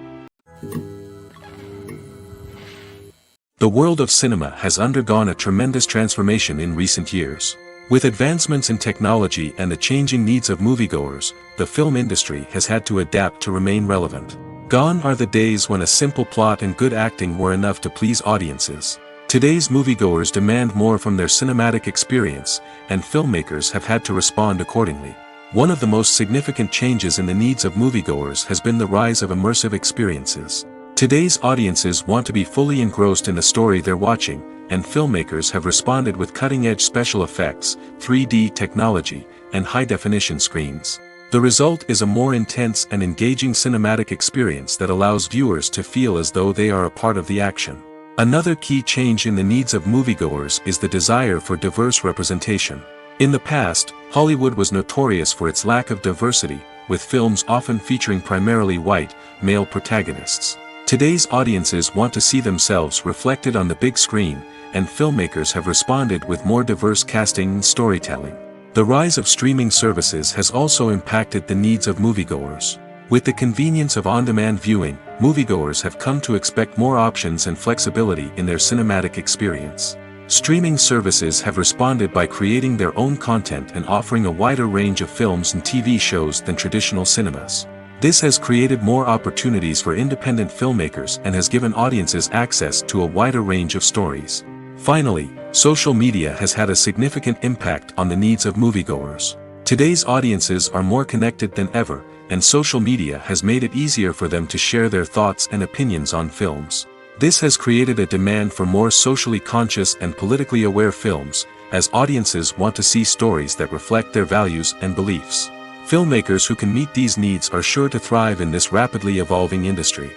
The world of cinema has undergone a tremendous transformation in recent years. With advancements in technology and the changing needs of moviegoers, the film industry has had to adapt to remain relevant. Gone are the days when a simple plot and good acting were enough to please audiences. Today's moviegoers demand more from their cinematic experience, and filmmakers have had to respond accordingly. One of the most significant changes in the needs of moviegoers has been the rise of immersive experiences. Today's audiences want to be fully engrossed in the story they're watching, and filmmakers have responded with cutting-edge special effects, 3D technology, and high-definition screens. The result is a more intense and engaging cinematic experience that allows viewers to feel as though they are a part of the action. Another key change in the needs of moviegoers is the desire for diverse representation. In the past, Hollywood was notorious for its lack of diversity, with films often featuring primarily white, male protagonists. Today's audiences want to see themselves reflected on the big screen, and filmmakers have responded with more diverse casting and storytelling. The rise of streaming services has also impacted the needs of moviegoers. With the convenience of on-demand viewing, moviegoers have come to expect more options and flexibility in their cinematic experience. Streaming services have responded by creating their own content and offering a wider range of films and TV shows than traditional cinemas. This has created more opportunities for independent filmmakers and has given audiences access to a wider range of stories. Finally, social media has had a significant impact on the needs of moviegoers. Today's audiences are more connected than ever, and social media has made it easier for them to share their thoughts and opinions on films. This has created a demand for more socially conscious and politically aware films, as audiences want to see stories that reflect their values and beliefs. Filmmakers who can meet these needs are sure to thrive in this rapidly evolving industry.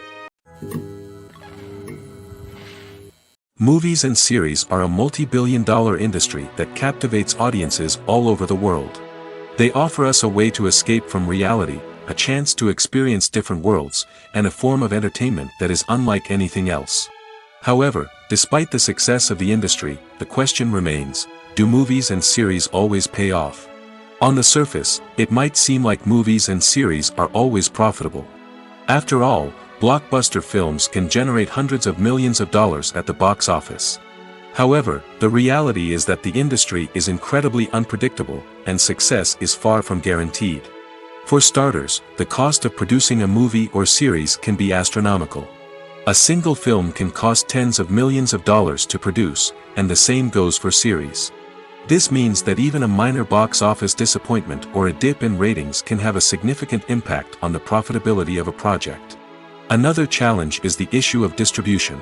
Movies and series are a multi-billion-dollar industry that captivates audiences all over the world. They offer us a way to escape from reality, a chance to experience different worlds, and a form of entertainment that is unlike anything else. However, despite the success of the industry, the question remains, do movies and series always pay off? On the surface, it might seem like movies and series are always profitable. After all, blockbuster films can generate hundreds of millions of dollars at the box office. However, the reality is that the industry is incredibly unpredictable, and success is far from guaranteed. For starters, the cost of producing a movie or series can be astronomical. A single film can cost tens of millions of dollars to produce, and the same goes for series. This means that even a minor box office disappointment or a dip in ratings can have a significant impact on the profitability of a project. Another challenge is the issue of distribution.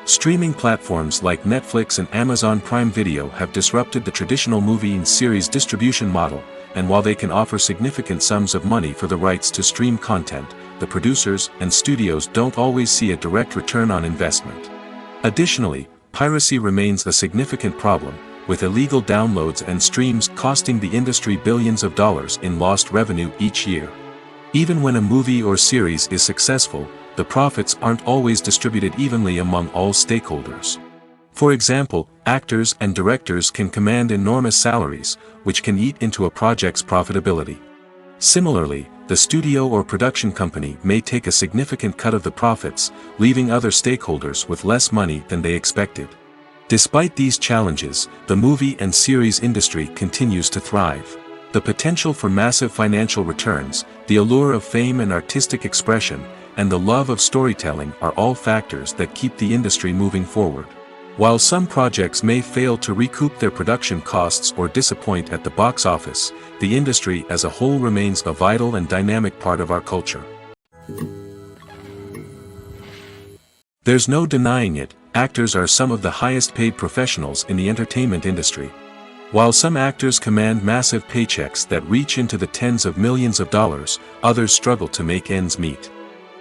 Streaming platforms like Netflix and Amazon Prime Video have disrupted the traditional movie and series distribution model, and while they can offer significant sums of money for the rights to stream content, the producers and studios don't always see a direct return on investment. Additionally, piracy remains a significant problem, with illegal downloads and streams costing the industry billions of dollars in lost revenue each year. Even when a movie or series is successful, the profits aren't always distributed evenly among all stakeholders. For example, actors and directors can command enormous salaries, which can eat into a project's profitability. Similarly, the studio or production company may take a significant cut of the profits, leaving other stakeholders with less money than they expected. Despite these challenges, the movie and series industry continues to thrive. The potential for massive financial returns, the allure of fame and artistic expression, and the love of storytelling are all factors that keep the industry moving forward. While some projects may fail to recoup their production costs or disappoint at the box office, the industry as a whole remains a vital and dynamic part of our culture. There's no denying it, actors are some of the highest paid professionals in the entertainment industry. While some actors command massive paychecks that reach into the tens of millions of dollars, others struggle to make ends meet.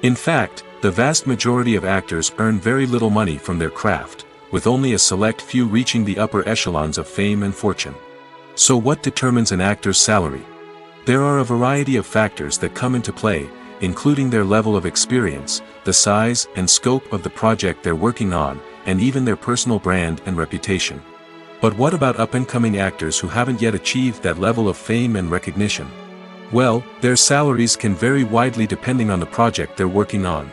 In fact, the vast majority of actors earn very little money from their craft, with only a select few reaching the upper echelons of fame and fortune. So what determines an actor's salary? There are a variety of factors that come into play, including their level of experience, the size and scope of the project they're working on, and even their personal brand and reputation. But what about up-and-coming actors who haven't yet achieved that level of fame and recognition? Well, their salaries can vary widely depending on the project they're working on.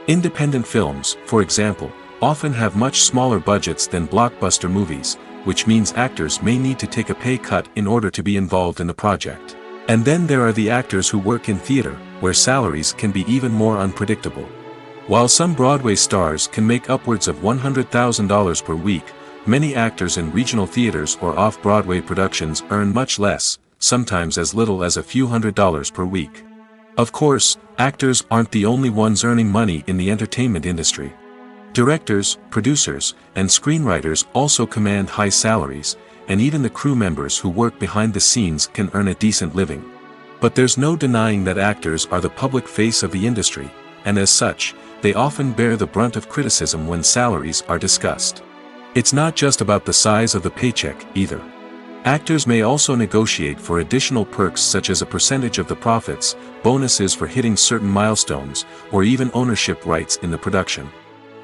Independent films, for example, often have much smaller budgets than blockbuster movies, which means actors may need to take a pay cut in order to be involved in the project. And then there are the actors who work in theater, where salaries can be even more unpredictable. While some Broadway stars can make upwards of $100,000 per week, many actors in regional theaters or off-Broadway productions earn much less, sometimes as little as a few $100s per week. Of course, actors aren't the only ones earning money in the entertainment industry. Directors, producers, and screenwriters also command high salaries, and even the crew members who work behind the scenes can earn a decent living. But there's no denying that actors are the public face of the industry, and as such, they often bear the brunt of criticism when salaries are discussed. It's not just about the size of the paycheck, either. Actors may also negotiate for additional perks such as a percentage of the profits, bonuses for hitting certain milestones, or even ownership rights in the production.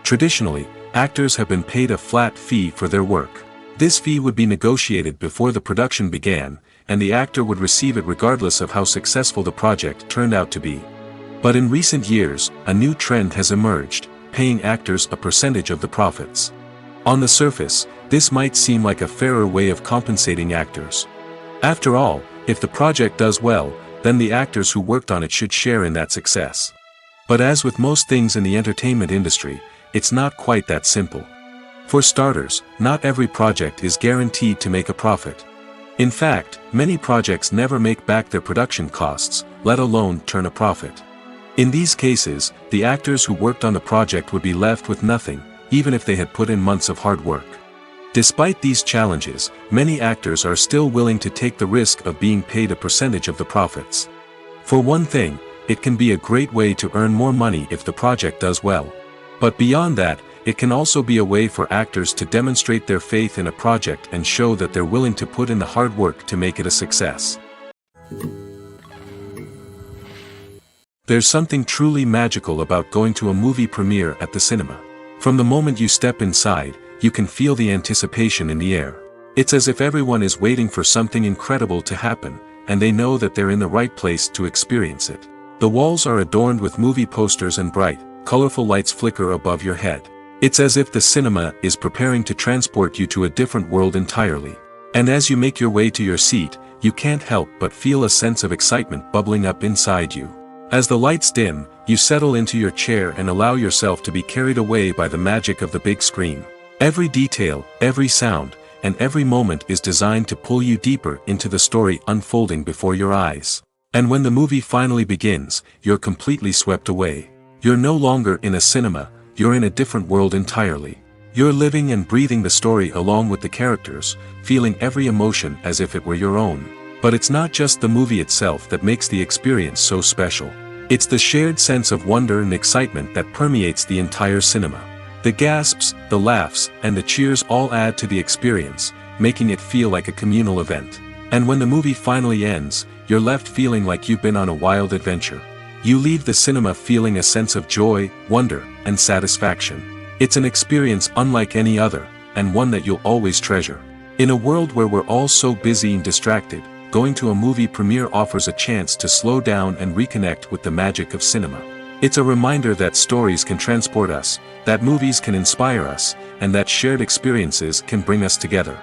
Traditionally, actors have been paid a flat fee for their work. This fee would be negotiated before the production began, and the actor would receive it regardless of how successful the project turned out to be. But in recent years, a new trend has emerged, paying actors a percentage of the profits. On the surface, this might seem like a fairer way of compensating actors. After all, if the project does well, then the actors who worked on it should share in that success. But as with most things in the entertainment industry, it's not quite that simple. For starters, not every project is guaranteed to make a profit. In fact, many projects never make back their production costs, let alone turn a profit. In these cases, the actors who worked on the project would be left with nothing, even if they had put in months of hard work. Despite these challenges, many actors are still willing to take the risk of being paid a percentage of the profits. For one thing, it can be a great way to earn more money if the project does well. But beyond that, it can also be a way for actors to demonstrate their faith in a project and show that they're willing to put in the hard work to make it a success. There's something truly magical about going to a movie premiere at the cinema. From the moment you step inside, you can feel the anticipation in the air. It's as if everyone is waiting for something incredible to happen, and they know that they're in the right place to experience it. The walls are adorned with movie posters and bright, colorful lights flicker above your head. It's as if the cinema is preparing to transport you to a different world entirely. And as you make your way to your seat, you can't help but feel a sense of excitement bubbling up inside you. As the lights dim, you settle into your chair and allow yourself to be carried away by the magic of the big screen. Every detail, every sound, and every moment is designed to pull you deeper into the story unfolding before your eyes. And when the movie finally begins, you're completely swept away. You're no longer in a cinema, you're in a different world entirely. You're living and breathing the story along with the characters, feeling every emotion as if it were your own. But it's not just the movie itself that makes the experience so special. It's the shared sense of wonder and excitement that permeates the entire cinema. The gasps, the laughs, and the cheers all add to the experience, making it feel like a communal event. And when the movie finally ends, you're left feeling like you've been on a wild adventure. You leave the cinema feeling a sense of joy, wonder, and satisfaction. It's an experience unlike any other, and one that you'll always treasure. In a world where we're all so busy and distracted, going to a movie premiere offers a chance to slow down and reconnect with the magic of cinema. It's a reminder that stories can transport us, that movies can inspire us, and that shared experiences can bring us together.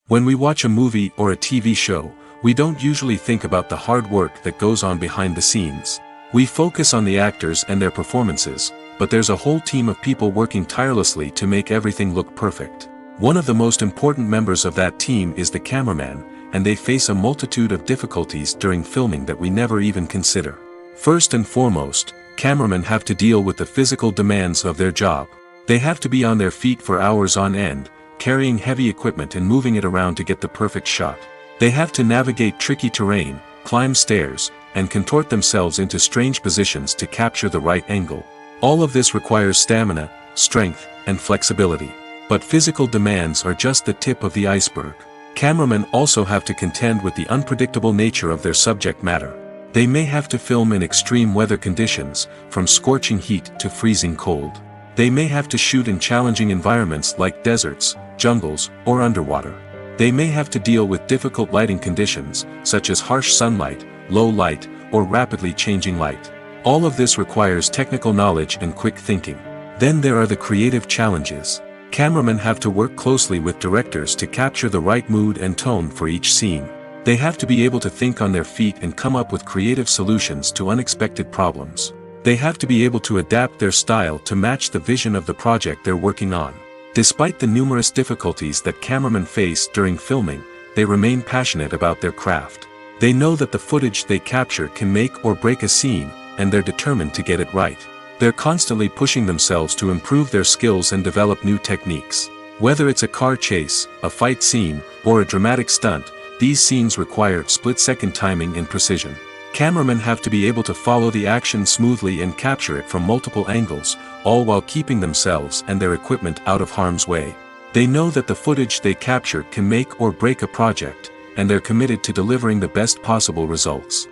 When we watch a movie or a TV show, we don't usually think about the hard work that goes on behind the scenes. We focus on the actors and their performances, but there's a whole team of people working tirelessly to make everything look perfect. One of the most important members of that team is the cameraman, and they face a multitude of difficulties during filming that we never even consider. First and foremost, cameramen have to deal with the physical demands of their job. They have to be on their feet for hours on end, carrying heavy equipment and moving it around to get the perfect shot. They have to navigate tricky terrain, climb stairs, and contort themselves into strange positions to capture the right angle. All of this requires stamina, strength, and flexibility. But physical demands are just the tip of the iceberg. Cameramen also have to contend with the unpredictable nature of their subject matter. They may have to film in extreme weather conditions, from scorching heat to freezing cold. They may have to shoot in challenging environments like deserts, jungles, or underwater. They may have to deal with difficult lighting conditions, such as harsh sunlight, low light, or rapidly changing light. All of this requires technical knowledge and quick thinking. Then there are the creative challenges. Cameramen have to work closely with directors to capture the right mood and tone for each scene. They have to be able to think on their feet and come up with creative solutions to unexpected problems. They have to be able to adapt their style to match the vision of the project they're working on. Despite the numerous difficulties that cameramen face during filming, they remain passionate about their craft. They know that the footage they capture can make or break a scene, and they're determined to get it right. They're constantly pushing themselves to improve their skills and develop new techniques. Whether it's a car chase, a fight scene, or a dramatic stunt, these scenes require split-second timing and precision. Cameramen have to be able to follow the action smoothly and capture it from multiple angles, all while keeping themselves and their equipment out of harm's way. They know that the footage they capture can make or break a project, and they're committed to delivering the best possible results.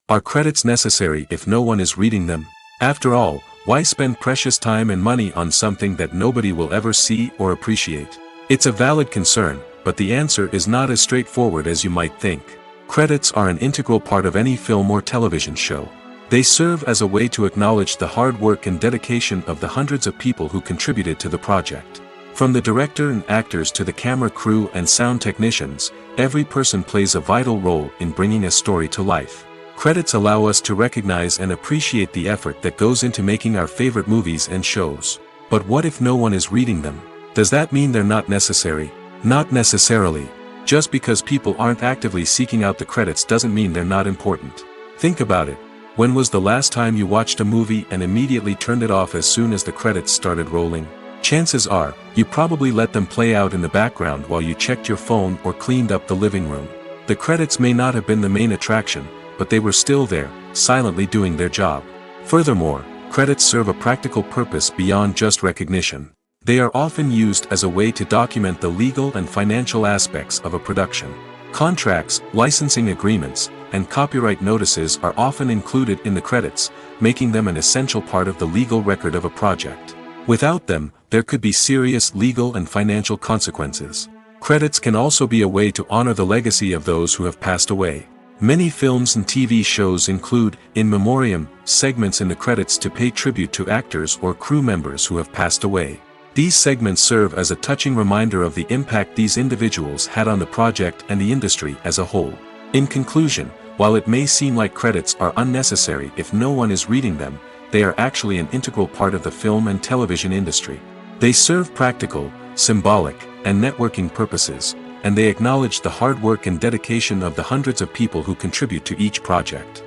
Are credits necessary if no one is reading them? After all, why spend precious time and money on something that nobody will ever see or appreciate? It's a valid concern, but the answer is not as straightforward as you might think. Credits are an integral part of any film or television show. They serve as a way to acknowledge the hard work and dedication of the hundreds of people who contributed to the project. From the director and actors to the camera crew and sound technicians, every person plays a vital role in bringing a story to life. Credits allow us to recognize and appreciate the effort that goes into making our favorite movies and shows. But what if no one is reading them? Does that mean they're not necessary? Not necessarily. Just because people aren't actively seeking out the credits doesn't mean they're not important. Think about it. When was the last time you watched a movie and immediately turned it off as soon as the credits started rolling? Chances are, you probably let them play out in the background while you checked your phone or cleaned up the living room. The credits may not have been the main attraction, but they were still there, silently doing their job. Furthermore, credits serve a practical purpose beyond just recognition. They are often used as a way to document the legal and financial aspects of a production. Contracts, licensing agreements, and copyright notices are often included in the credits, making them an essential part of the legal record of a project. Without them, there could be serious legal and financial consequences. Credits can also be a way to honor the legacy of those who have passed away. Many films and TV shows include, in memoriam, segments in the credits to pay tribute to actors or crew members who have passed away. These segments serve as a touching reminder of the impact these individuals had on the project and the industry as a whole. In conclusion, while it may seem like credits are unnecessary if no one is reading them, they are actually an integral part of the film and television industry. They serve practical, symbolic, and networking purposes, and they acknowledge the hard work and dedication of the hundreds of people who contribute to each project.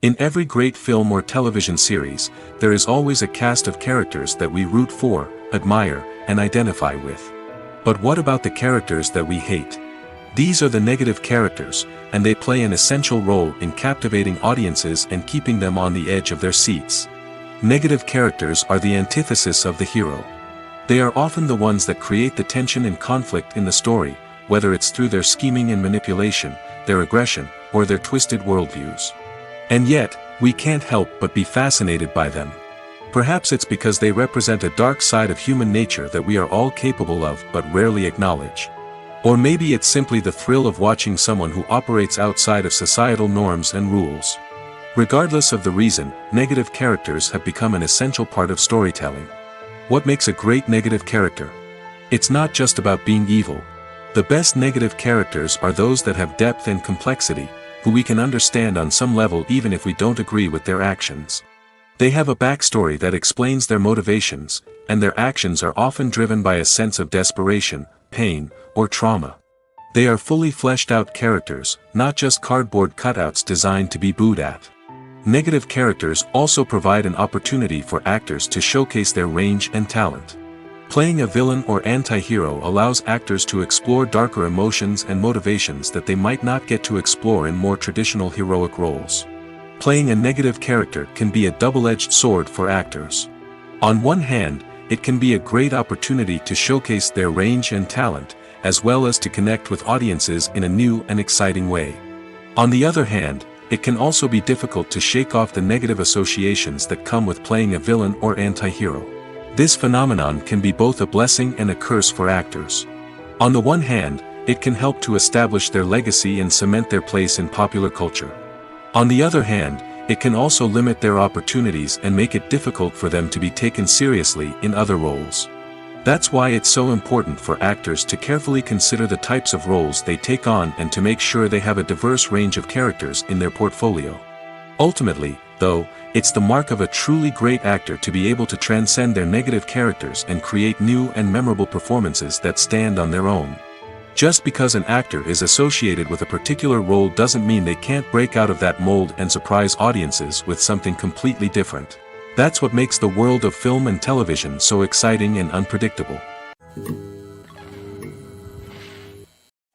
In every great film or television series, there is always a cast of characters that we root for, admire, and identify with. But what about the characters that we hate? These are the negative characters, and they play an essential role in captivating audiences and keeping them on the edge of their seats. Negative characters are the antithesis of the hero. They are often the ones that create the tension and conflict in the story, whether it's through their scheming and manipulation, their aggression, or their twisted worldviews. And yet, we can't help but be fascinated by them. Perhaps it's because they represent a dark side of human nature that we are all capable of but rarely acknowledge. Or maybe it's simply the thrill of watching someone who operates outside of societal norms and rules. Regardless of the reason, negative characters have become an essential part of storytelling. What makes a great negative character? It's not just about being evil. The best negative characters are those that have depth and complexity, who we can understand on some level even if we don't agree with their actions. They have a backstory that explains their motivations, and their actions are often driven by a sense of desperation, pain, or trauma. They are fully fleshed out characters, not just cardboard cutouts designed to be booed at. Negative characters also provide an opportunity for actors to showcase their range and talent. Playing a villain or anti-hero allows actors to explore darker emotions and motivations that they might not get to explore in more traditional heroic roles. Playing a negative character can be a double-edged sword for actors. On one hand, it can be a great opportunity to showcase their range and talent, as well as to connect with audiences in a new and exciting way. On the other hand, it can also be difficult to shake off the negative associations that come with playing a villain or anti-hero. This phenomenon can be both a blessing and a curse for actors. On the one hand, it can help to establish their legacy and cement their place in popular culture. On the other hand, it can also limit their opportunities and make it difficult for them to be taken seriously in other roles. That's why it's so important for actors to carefully consider the types of roles they take on and to make sure they have a diverse range of characters in their portfolio. Ultimately, though, it's the mark of a truly great actor to be able to transcend their negative characters and create new and memorable performances that stand on their own. Just because an actor is associated with a particular role doesn't mean they can't break out of that mold and surprise audiences with something completely different. That's what makes the world of film and television so exciting and unpredictable.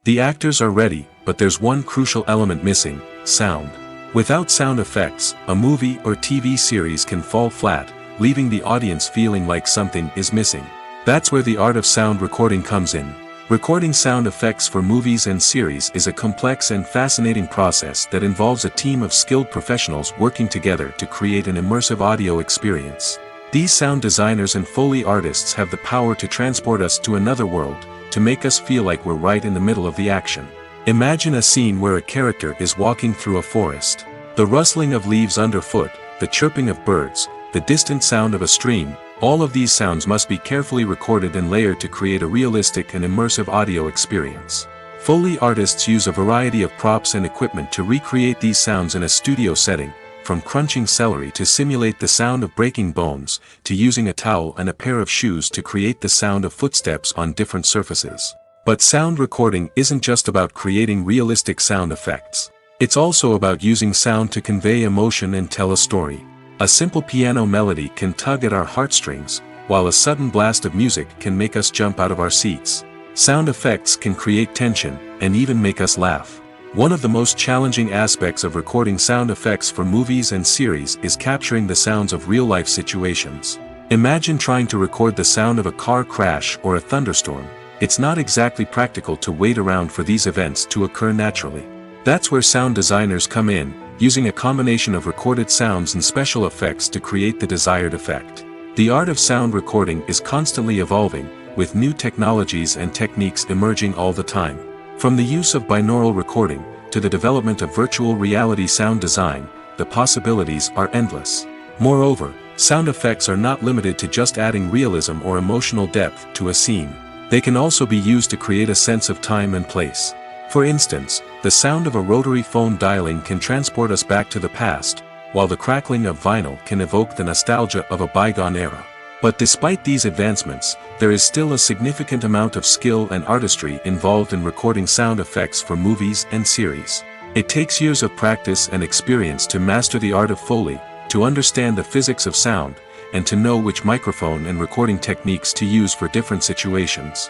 The actors are ready, but there's one crucial element missing: sound. Without sound effects, a movie or TV series can fall flat, leaving the audience feeling like something is missing. That's where the art of sound recording comes in. Recording sound effects for movies and series is a complex and fascinating process that involves a team of skilled professionals working together to create an immersive audio experience. These sound designers and Foley artists have the power to transport us to another world, to make us feel like we're right in the middle of the action. Imagine a scene where a character is walking through a forest. The rustling of leaves underfoot, the chirping of birds, the distant sound of a stream, all of these sounds must be carefully recorded and layered to create a realistic and immersive audio experience. Foley artists use a variety of props and equipment to recreate these sounds in a studio setting, from crunching celery to simulate the sound of breaking bones, to using a towel and a pair of shoes to create the sound of footsteps on different surfaces. But sound recording isn't just about creating realistic sound effects. It's also about using sound to convey emotion and tell a story. A simple piano melody can tug at our heartstrings, while a sudden blast of music can make us jump out of our seats. Sound effects can create tension, and even make us laugh. One of the most challenging aspects of recording sound effects for movies and series is capturing the sounds of real-life situations. Imagine trying to record the sound of a car crash or a thunderstorm. It's not exactly practical to wait around for these events to occur naturally. That's where sound designers come in, using a combination of recorded sounds and special effects to create the desired effect. The art of sound recording is constantly evolving, with new technologies and techniques emerging all the time. From the use of binaural recording, to the development of virtual reality sound design, the possibilities are endless. Moreover, sound effects are not limited to just adding realism or emotional depth to a scene. They can also be used to create a sense of time and place. For instance, the sound of a rotary phone dialing can transport us back to the past, while the crackling of vinyl can evoke the nostalgia of a bygone era. But despite these advancements, there is still a significant amount of skill and artistry involved in recording sound effects for movies and series. It takes years of practice and experience to master the art of Foley, to understand the physics of sound, and to know which microphone and recording techniques to use for different situations.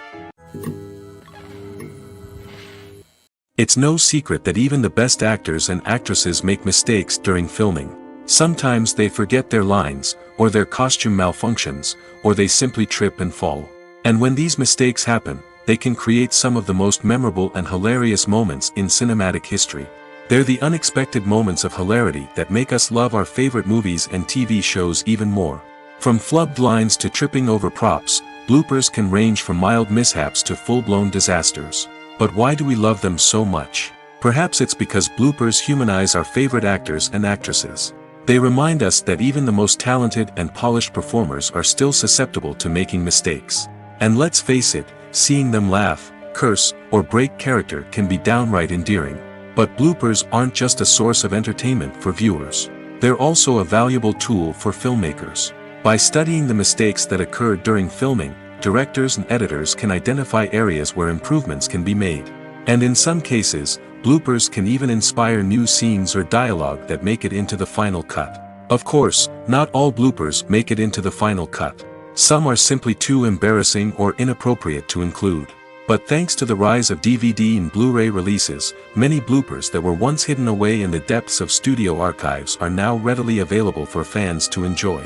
It's no secret that even the best actors and actresses make mistakes during filming. Sometimes they forget their lines, or their costume malfunctions, or they simply trip and fall. And when these mistakes happen, they can create some of the most memorable and hilarious moments in cinematic history. They're the unexpected moments of hilarity that make us love our favorite movies and TV shows even more. From flubbed lines to tripping over props, bloopers can range from mild mishaps to full-blown disasters. But why do we love them so much? Perhaps it's because bloopers humanize our favorite actors and actresses. They remind us that even the most talented and polished performers are still susceptible to making mistakes. And let's face it, seeing them laugh, curse, or break character can be downright endearing. But bloopers aren't just a source of entertainment for viewers. They're also a valuable tool for filmmakers. By studying the mistakes that occurred during filming, directors and editors can identify areas where improvements can be made. And in some cases, bloopers can even inspire new scenes or dialogue that make it into the final cut. Of course, not all bloopers make it into the final cut. Some are simply too embarrassing or inappropriate to include. But thanks to the rise of DVD and Blu-ray releases, many bloopers that were once hidden away in the depths of studio archives are now readily available for fans to enjoy.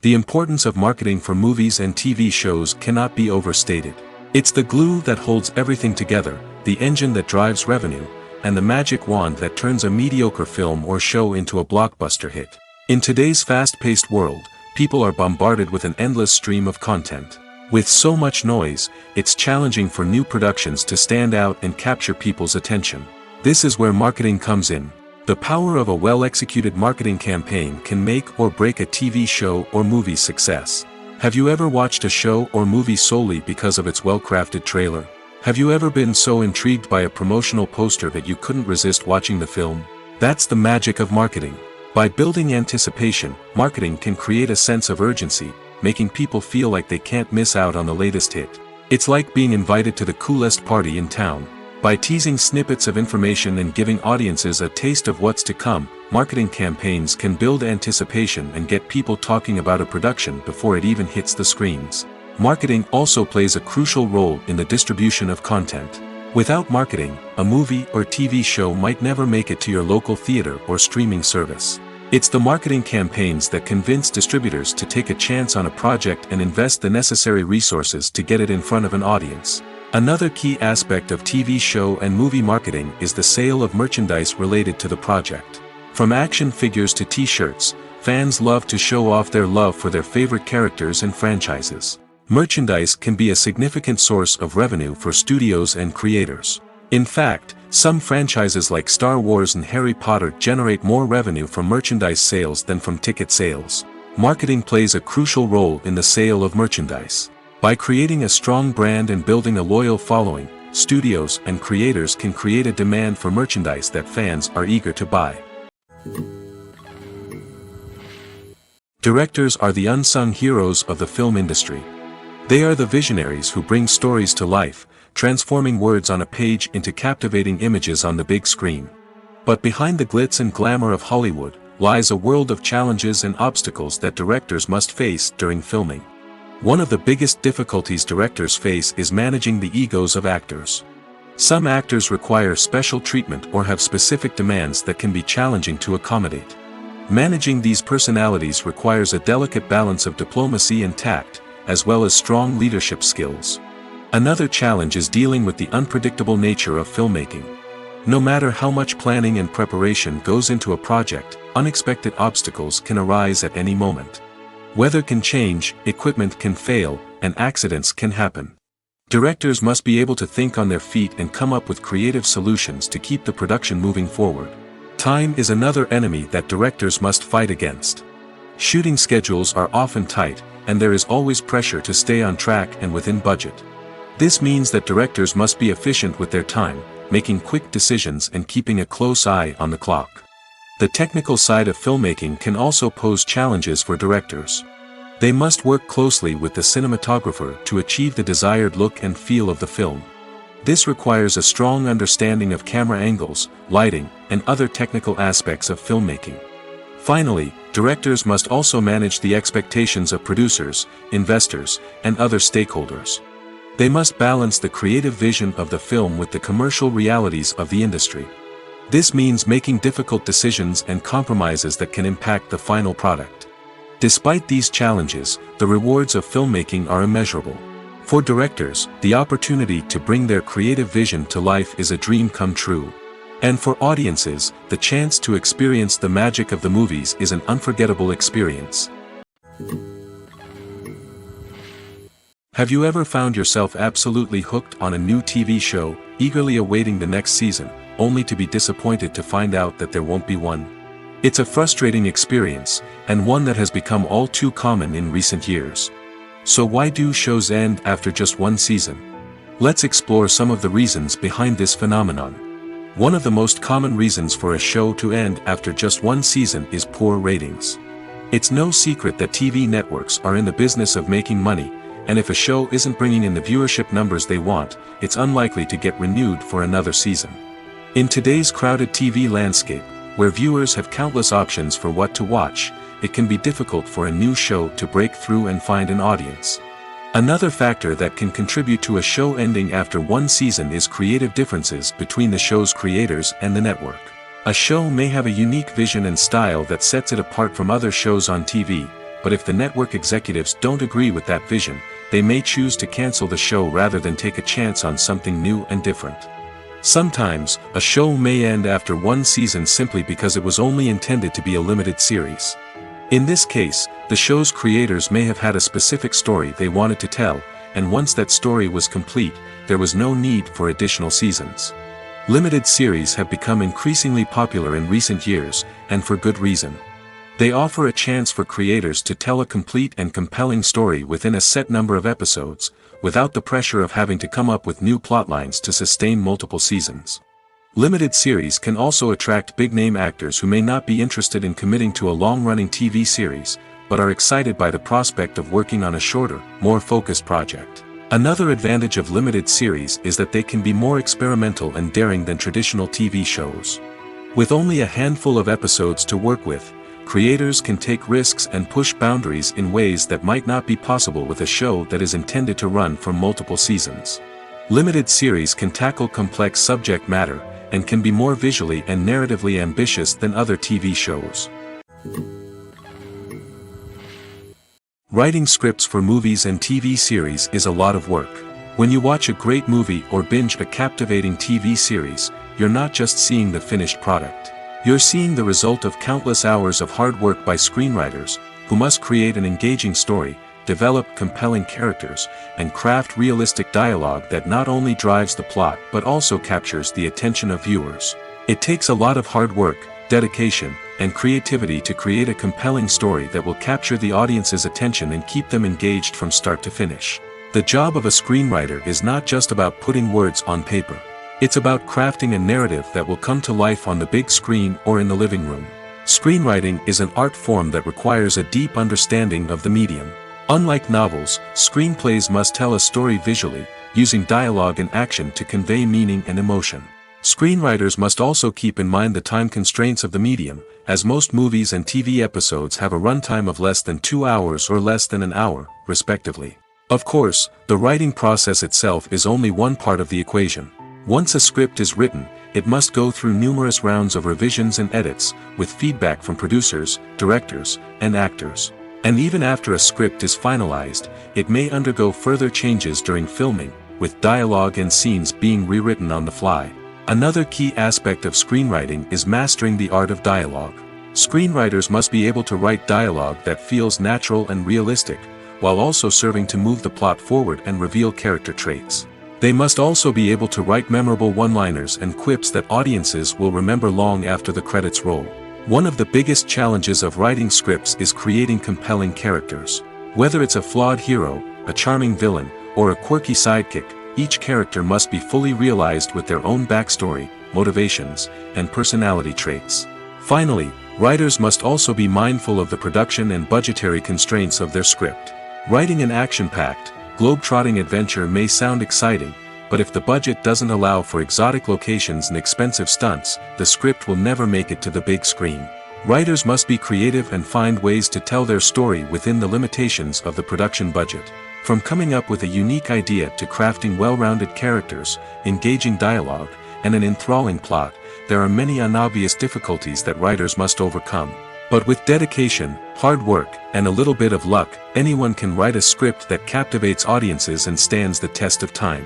The importance of marketing for movies and TV shows cannot be overstated. It's the glue that holds everything together, the engine that drives revenue, and the magic wand that turns a mediocre film or show into a blockbuster hit. In today's fast-paced world, people are bombarded with an endless stream of content. With so much noise, it's challenging for new productions to stand out and capture people's attention. This is where marketing comes in. The power of a well-executed marketing campaign can make or break a TV show or movie's success. Have you ever watched a show or movie solely because of its well-crafted trailer? Have you ever been so intrigued by a promotional poster that you couldn't resist watching the film? That's the magic of marketing. By building anticipation, marketing can create a sense of urgency, making people feel like they can't miss out on the latest hit. It's like being invited to the coolest party in town. By teasing snippets of information and giving audiences a taste of what's to come, marketing campaigns can build anticipation and get people talking about a production before it even hits the screens. Marketing also plays a crucial role in the distribution of content. Without marketing, a movie or TV show might never make it to your local theater or streaming service. It's the marketing campaigns that convince distributors to take a chance on a project and invest the necessary resources to get it in front of an audience. Another key aspect of TV show and movie marketing is the sale of merchandise related to the project. From action figures to t-shirts, fans love to show off their love for their favorite characters and franchises. Merchandise can be a significant source of revenue for studios and creators. In fact, some franchises like Star Wars and Harry Potter generate more revenue from merchandise sales than from ticket sales. Marketing plays a crucial role in the sale of merchandise. By creating a strong brand and building a loyal following, studios and creators can create a demand for merchandise that fans are eager to buy. Directors are the unsung heroes of the film industry. They are the visionaries who bring stories to life, transforming words on a page into captivating images on the big screen. But behind the glitz and glamour of Hollywood, lies a world of challenges and obstacles that directors must face during filming. One of the biggest difficulties directors face is managing the egos of actors. Some actors require special treatment or have specific demands that can be challenging to accommodate. Managing these personalities requires a delicate balance of diplomacy and tact, as well as strong leadership skills. Another challenge is dealing with the unpredictable nature of filmmaking. No matter how much planning and preparation goes into a project, unexpected obstacles can arise at any moment. Weather can change, equipment can fail, and accidents can happen. Directors must be able to think on their feet and come up with creative solutions to keep the production moving forward. Time is another enemy that directors must fight against. Shooting schedules are often tight, and there is always pressure to stay on track and within budget. This means that directors must be efficient with their time, making quick decisions and keeping a close eye on the clock. The technical side of filmmaking can also pose challenges for directors. They must work closely with the cinematographer to achieve the desired look and feel of the film. This requires a strong understanding of camera angles, lighting, and other technical aspects of filmmaking. Finally, directors must also manage the expectations of producers, investors, and other stakeholders. They must balance the creative vision of the film with the commercial realities of the industry. This means making difficult decisions and compromises that can impact the final product. Despite these challenges, the rewards of filmmaking are immeasurable. For directors, the opportunity to bring their creative vision to life is a dream come true. And for audiences, the chance to experience the magic of the movies is an unforgettable experience. Have you ever found yourself absolutely hooked on a new TV show, eagerly awaiting the next season, only to be disappointed to find out that there won't be one? It's a frustrating experience, and one that has become all too common in recent years. So why do shows end after just one season? Let's explore some of the reasons behind this phenomenon. One of the most common reasons for a show to end after just one season is poor ratings. It's no secret that TV networks are in the business of making money, and if a show isn't bringing in the viewership numbers they want, it's unlikely to get renewed for another season. In today's crowded TV landscape, where viewers have countless options for what to watch, it can be difficult for a new show to break through and find an audience. Another factor that can contribute to a show ending after one season is creative differences between the show's creators and the network. A show may have a unique vision and style that sets it apart from other shows on TV, but if the network executives don't agree with that vision, they may choose to cancel the show rather than take a chance on something new and different. Sometimes, a show may end after one season simply because it was only intended to be a limited series. In this case, the show's creators may have had a specific story they wanted to tell, and once that story was complete, there was no need for additional seasons. Limited series have become increasingly popular in recent years, and for good reason. They offer a chance for creators to tell a complete and compelling story within a set number of episodes, without the pressure of having to come up with new plotlines to sustain multiple seasons. Limited series can also attract big-name actors who may not be interested in committing to a long-running TV series, but are excited by the prospect of working on a shorter, more focused project. Another advantage of limited series is that they can be more experimental and daring than traditional TV shows. With only a handful of episodes to work with, creators can take risks and push boundaries in ways that might not be possible with a show that is intended to run for multiple seasons. Limited series can tackle complex subject matter, and can be more visually and narratively ambitious than other TV shows. Writing scripts for movies and TV series is a lot of work. When you watch a great movie or binge a captivating TV series, you're not just seeing the finished product. You're seeing the result of countless hours of hard work by screenwriters, who must create an engaging story, develop compelling characters, and craft realistic dialogue that not only drives the plot but also captures the attention of viewers. It takes a lot of hard work, dedication, and creativity to create a compelling story that will capture the audience's attention and keep them engaged from start to finish. The job of a screenwriter is not just about putting words on paper. It's about crafting a narrative that will come to life on the big screen or in the living room. Screenwriting is an art form that requires a deep understanding of the medium. Unlike novels, screenplays must tell a story visually, using dialogue and action to convey meaning and emotion. Screenwriters must also keep in mind the time constraints of the medium, as most movies and TV episodes have a runtime of less than 2 hours or less than an hour, respectively. Of course, the writing process itself is only one part of the equation. Once a script is written, it must go through numerous rounds of revisions and edits, with feedback from producers, directors, and actors. And even after a script is finalized, it may undergo further changes during filming, with dialogue and scenes being rewritten on the fly. Another key aspect of screenwriting is mastering the art of dialogue. Screenwriters must be able to write dialogue that feels natural and realistic, while also serving to move the plot forward and reveal character traits. They must also be able to write memorable one-liners and quips that audiences will remember long after the credits roll. One of the biggest challenges of writing scripts is creating compelling characters. Whether it's a flawed hero, a charming villain, or a quirky sidekick, each character must be fully realized with their own backstory, motivations, and personality traits. Finally, writers must also be mindful of the production and budgetary constraints of their script. Writing an action-packed, globe-trotting adventure may sound exciting, but if the budget doesn't allow for exotic locations and expensive stunts, the script will never make it to the big screen. Writers must be creative and find ways to tell their story within the limitations of the production budget. From coming up with a unique idea to crafting well-rounded characters, engaging dialogue, and an enthralling plot, there are many unobvious difficulties that writers must overcome. But with dedication, hard work, and a little bit of luck, anyone can write a script that captivates audiences and stands the test of time.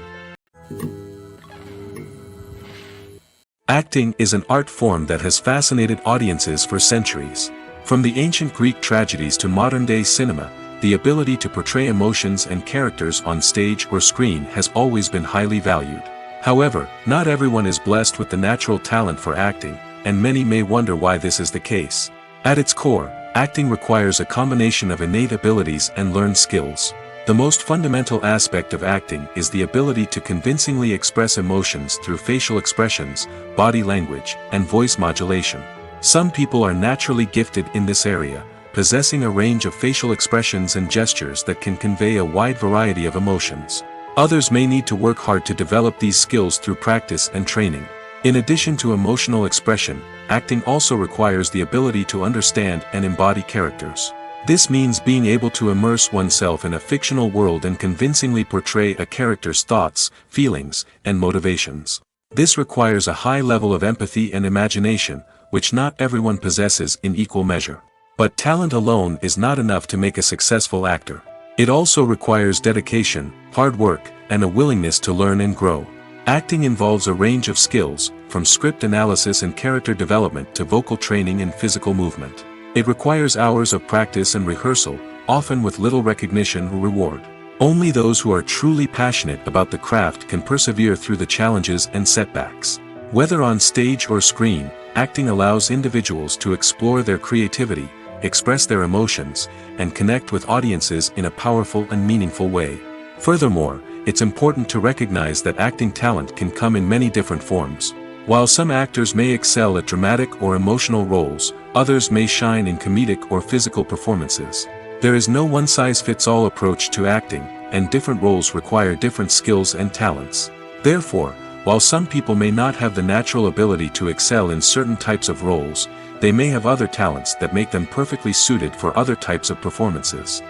Acting is an art form that has fascinated audiences for centuries. From the ancient Greek tragedies to modern-day cinema, the ability to portray emotions and characters on stage or screen has always been highly valued. However, not everyone is blessed with the natural talent for acting, and many may wonder why this is the case. At its core, acting requires a combination of innate abilities and learned skills. The most fundamental aspect of acting is the ability to convincingly express emotions through facial expressions, body language, and voice modulation. Some people are naturally gifted in this area, possessing a range of facial expressions and gestures that can convey a wide variety of emotions. Others may need to work hard to develop these skills through practice and training. In addition to emotional expression, acting also requires the ability to understand and embody characters. This means being able to immerse oneself in a fictional world and convincingly portray a character's thoughts, feelings, and motivations. This requires a high level of empathy and imagination, which not everyone possesses in equal measure. But talent alone is not enough to make a successful actor. It also requires dedication, hard work, and a willingness to learn and grow. Acting involves a range of skills, from script analysis and character development to vocal training and physical movement. It requires hours of practice and rehearsal, often with little recognition or reward. Only those who are truly passionate about the craft can persevere through the challenges and setbacks. Whether on stage or screen, acting allows individuals to explore their creativity, express their emotions, and connect with audiences in a powerful and meaningful way. Furthermore, it's important to recognize that acting talent can come in many different forms. While some actors may excel at dramatic or emotional roles, others may shine in comedic or physical performances. There is no one-size-fits-all approach to acting, and different roles require different skills and talents. Therefore, while some people may not have the natural ability to excel in certain types of roles, they may have other talents that make them perfectly suited for other types of performances.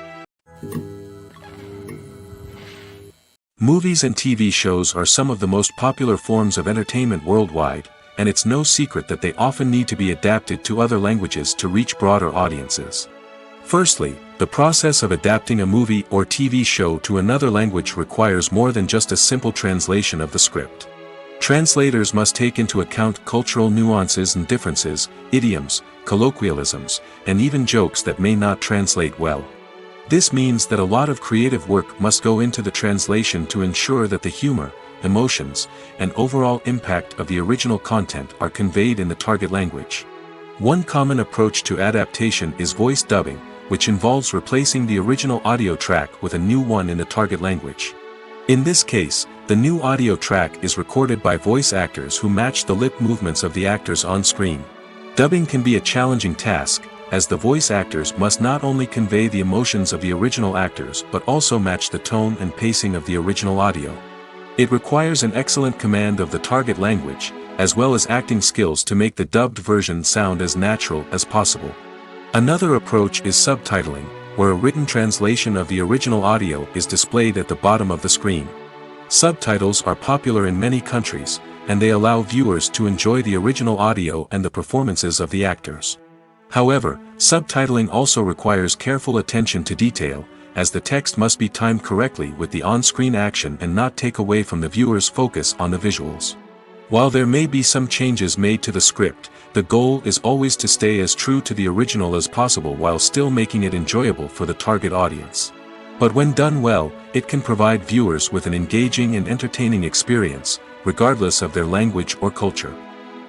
Movies and TV shows are some of the most popular forms of entertainment worldwide, and it's no secret that they often need to be adapted to other languages to reach broader audiences. Firstly, the process of adapting a movie or TV show to another language requires more than just a simple translation of the script. Translators must take into account cultural nuances and differences, idioms, colloquialisms, and even jokes that may not translate well. This means that a lot of creative work must go into the translation to ensure that the humor, emotions, and overall impact of the original content are conveyed in the target language. One common approach to adaptation is voice dubbing, which involves replacing the original audio track with a new one in the target language. In this case, the new audio track is recorded by voice actors who match the lip movements of the actors on screen. Dubbing can be a challenging task, as the voice actors must not only convey the emotions of the original actors but also match the tone and pacing of the original audio. It requires an excellent command of the target language, as well as acting skills to make the dubbed version sound as natural as possible. Another approach is subtitling, where a written translation of the original audio is displayed at the bottom of the screen. Subtitles are popular in many countries, and they allow viewers to enjoy the original audio and the performances of the actors. However, subtitling also requires careful attention to detail, as the text must be timed correctly with the on-screen action and not take away from the viewer's focus on the visuals. While there may be some changes made to the script, the goal is always to stay as true to the original as possible while still making it enjoyable for the target audience. But when done well, it can provide viewers with an engaging and entertaining experience, regardless of their language or culture.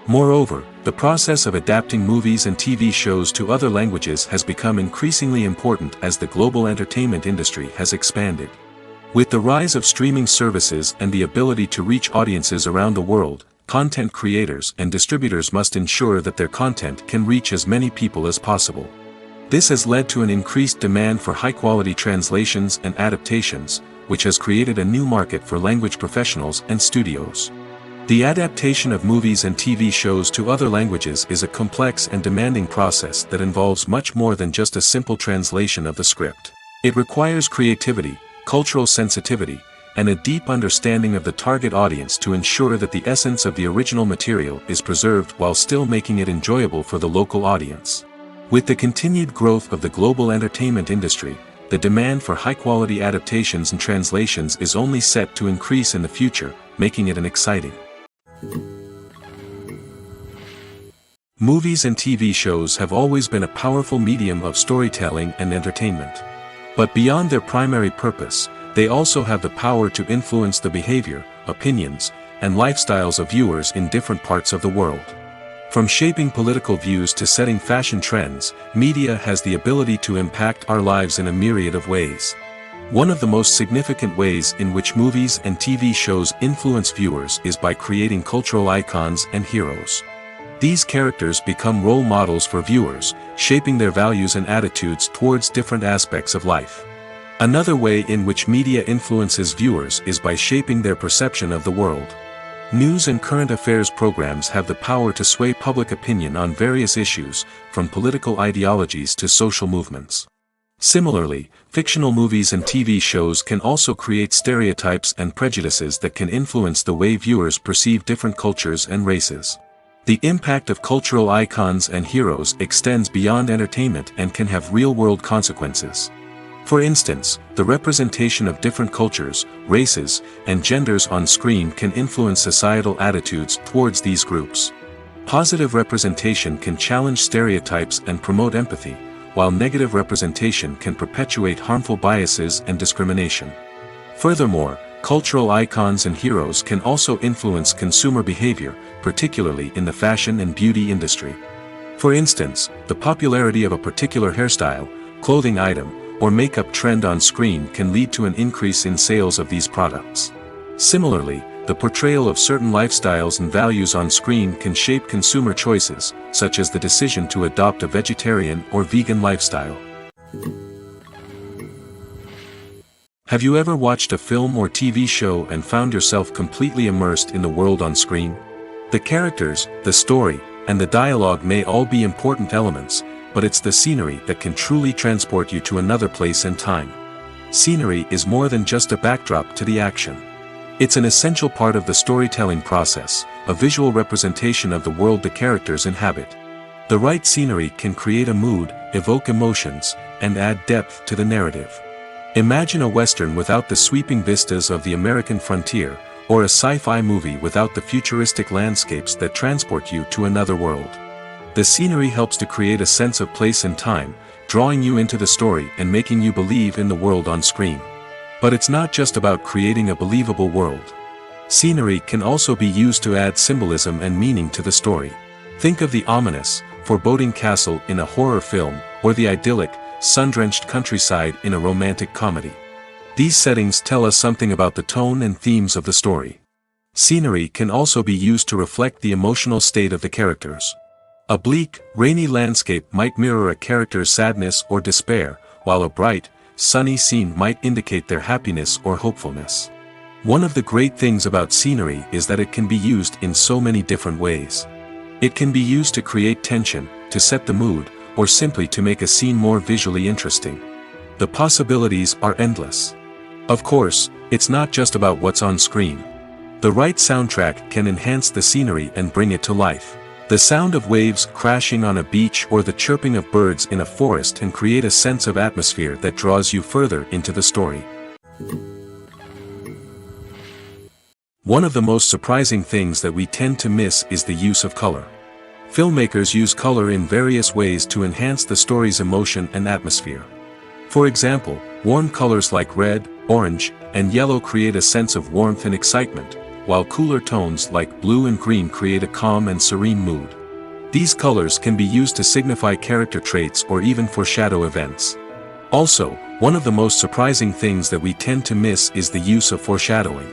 Moreover, the process of adapting movies and TV shows to other languages has become increasingly important as the global entertainment industry has expanded. With the rise of streaming services and the ability to reach audiences around the world, content creators and distributors must ensure that their content can reach as many people as possible. This has led to an increased demand for high-quality translations and adaptations, which has created a new market for language professionals and studios. The adaptation of movies and TV shows to other languages is a complex and demanding process that involves much more than just a simple translation of the script. It requires creativity, cultural sensitivity, and a deep understanding of the target audience to ensure that the essence of the original material is preserved while still making it enjoyable for the local audience. With the continued growth of the global entertainment industry, the demand for high-quality adaptations and translations is only set to increase in the future, making it an exciting. Movies and TV shows have always been a powerful medium of storytelling and entertainment. But beyond their primary purpose, they also have the power to influence the behavior, opinions, and lifestyles of viewers in different parts of the world. From shaping political views to setting fashion trends, media has the ability to impact our lives in a myriad of ways. One of the most significant ways in which movies and TV shows influence viewers is by creating cultural icons and heroes. These characters become role models for viewers, shaping their values and attitudes towards different aspects of life. Another way in which media influences viewers is by shaping their perception of the world. News and current affairs programs have the power to sway public opinion on various issues, from political ideologies to social movements. Similarly, fictional movies and TV shows can also create stereotypes and prejudices that can influence the way viewers perceive different cultures and races. The impact of cultural icons and heroes extends beyond entertainment and can have real-world consequences. For instance, the representation of different cultures, races, and genders on screen can influence societal attitudes towards these groups. Positive representation can challenge stereotypes and promote empathy, while negative representation can perpetuate harmful biases and discrimination. Furthermore, cultural icons and heroes can also influence consumer behavior, particularly in the fashion and beauty industry. For instance, the popularity of a particular hairstyle, clothing item, or makeup trend on screen can lead to an increase in sales of these products. Similarly, the portrayal of certain lifestyles and values on screen can shape consumer choices, such as the decision to adopt a vegetarian or vegan lifestyle. Have you ever watched a film or TV show and found yourself completely immersed in the world on screen? The characters, the story, and the dialogue may all be important elements, but it's the scenery that can truly transport you to another place and time. Scenery is more than just a backdrop to the action. It's an essential part of the storytelling process, a visual representation of the world the characters inhabit. The right scenery can create a mood, evoke emotions, and add depth to the narrative. Imagine a Western without the sweeping vistas of the American frontier, or a sci-fi movie without the futuristic landscapes that transport you to another world. The scenery helps to create a sense of place and time, drawing you into the story and making you believe in the world on screen. But it's not just about creating a believable world. Scenery can also be used to add symbolism and meaning to the story. Think of the ominous, foreboding castle in a horror film, or the idyllic, sun-drenched countryside in a romantic comedy. These settings tell us something about the tone and themes of the story. Scenery can also be used to reflect the emotional state of the characters. A bleak, rainy landscape might mirror a character's sadness or despair, while a bright, sunny scene might indicate their happiness or hopefulness. One of the great things about scenery is that it can be used in so many different ways. It can be used to create tension, to set the mood, or simply to make a scene more visually interesting. The possibilities are endless. Of course, it's not just about what's on screen. The right soundtrack can enhance the scenery and bring it to life. The sound of waves crashing on a beach or the chirping of birds in a forest can create a sense of atmosphere that draws you further into the story. One of the most surprising things that we tend to miss is the use of color. Filmmakers use color in various ways to enhance the story's emotion and atmosphere. For example, warm colors like red, orange, and yellow create a sense of warmth and excitement, while cooler tones like blue and green create a calm and serene mood. These colors can be used to signify character traits or even foreshadow events. Also, one of the most surprising things that we tend to miss is the use of foreshadowing.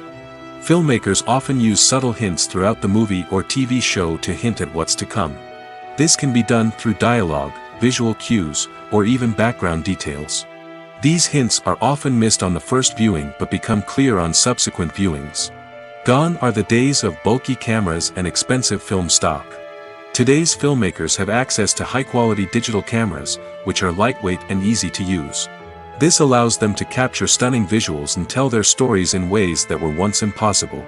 Filmmakers often use subtle hints throughout the movie or TV show to hint at what's to come. This can be done through dialogue, visual cues, or even background details. These hints are often missed on the first viewing but become clear on subsequent viewings. Gone are the days of bulky cameras and expensive film stock. Today's filmmakers have access to high-quality digital cameras, which are lightweight and easy to use. This allows them to capture stunning visuals and tell their stories in ways that were once impossible.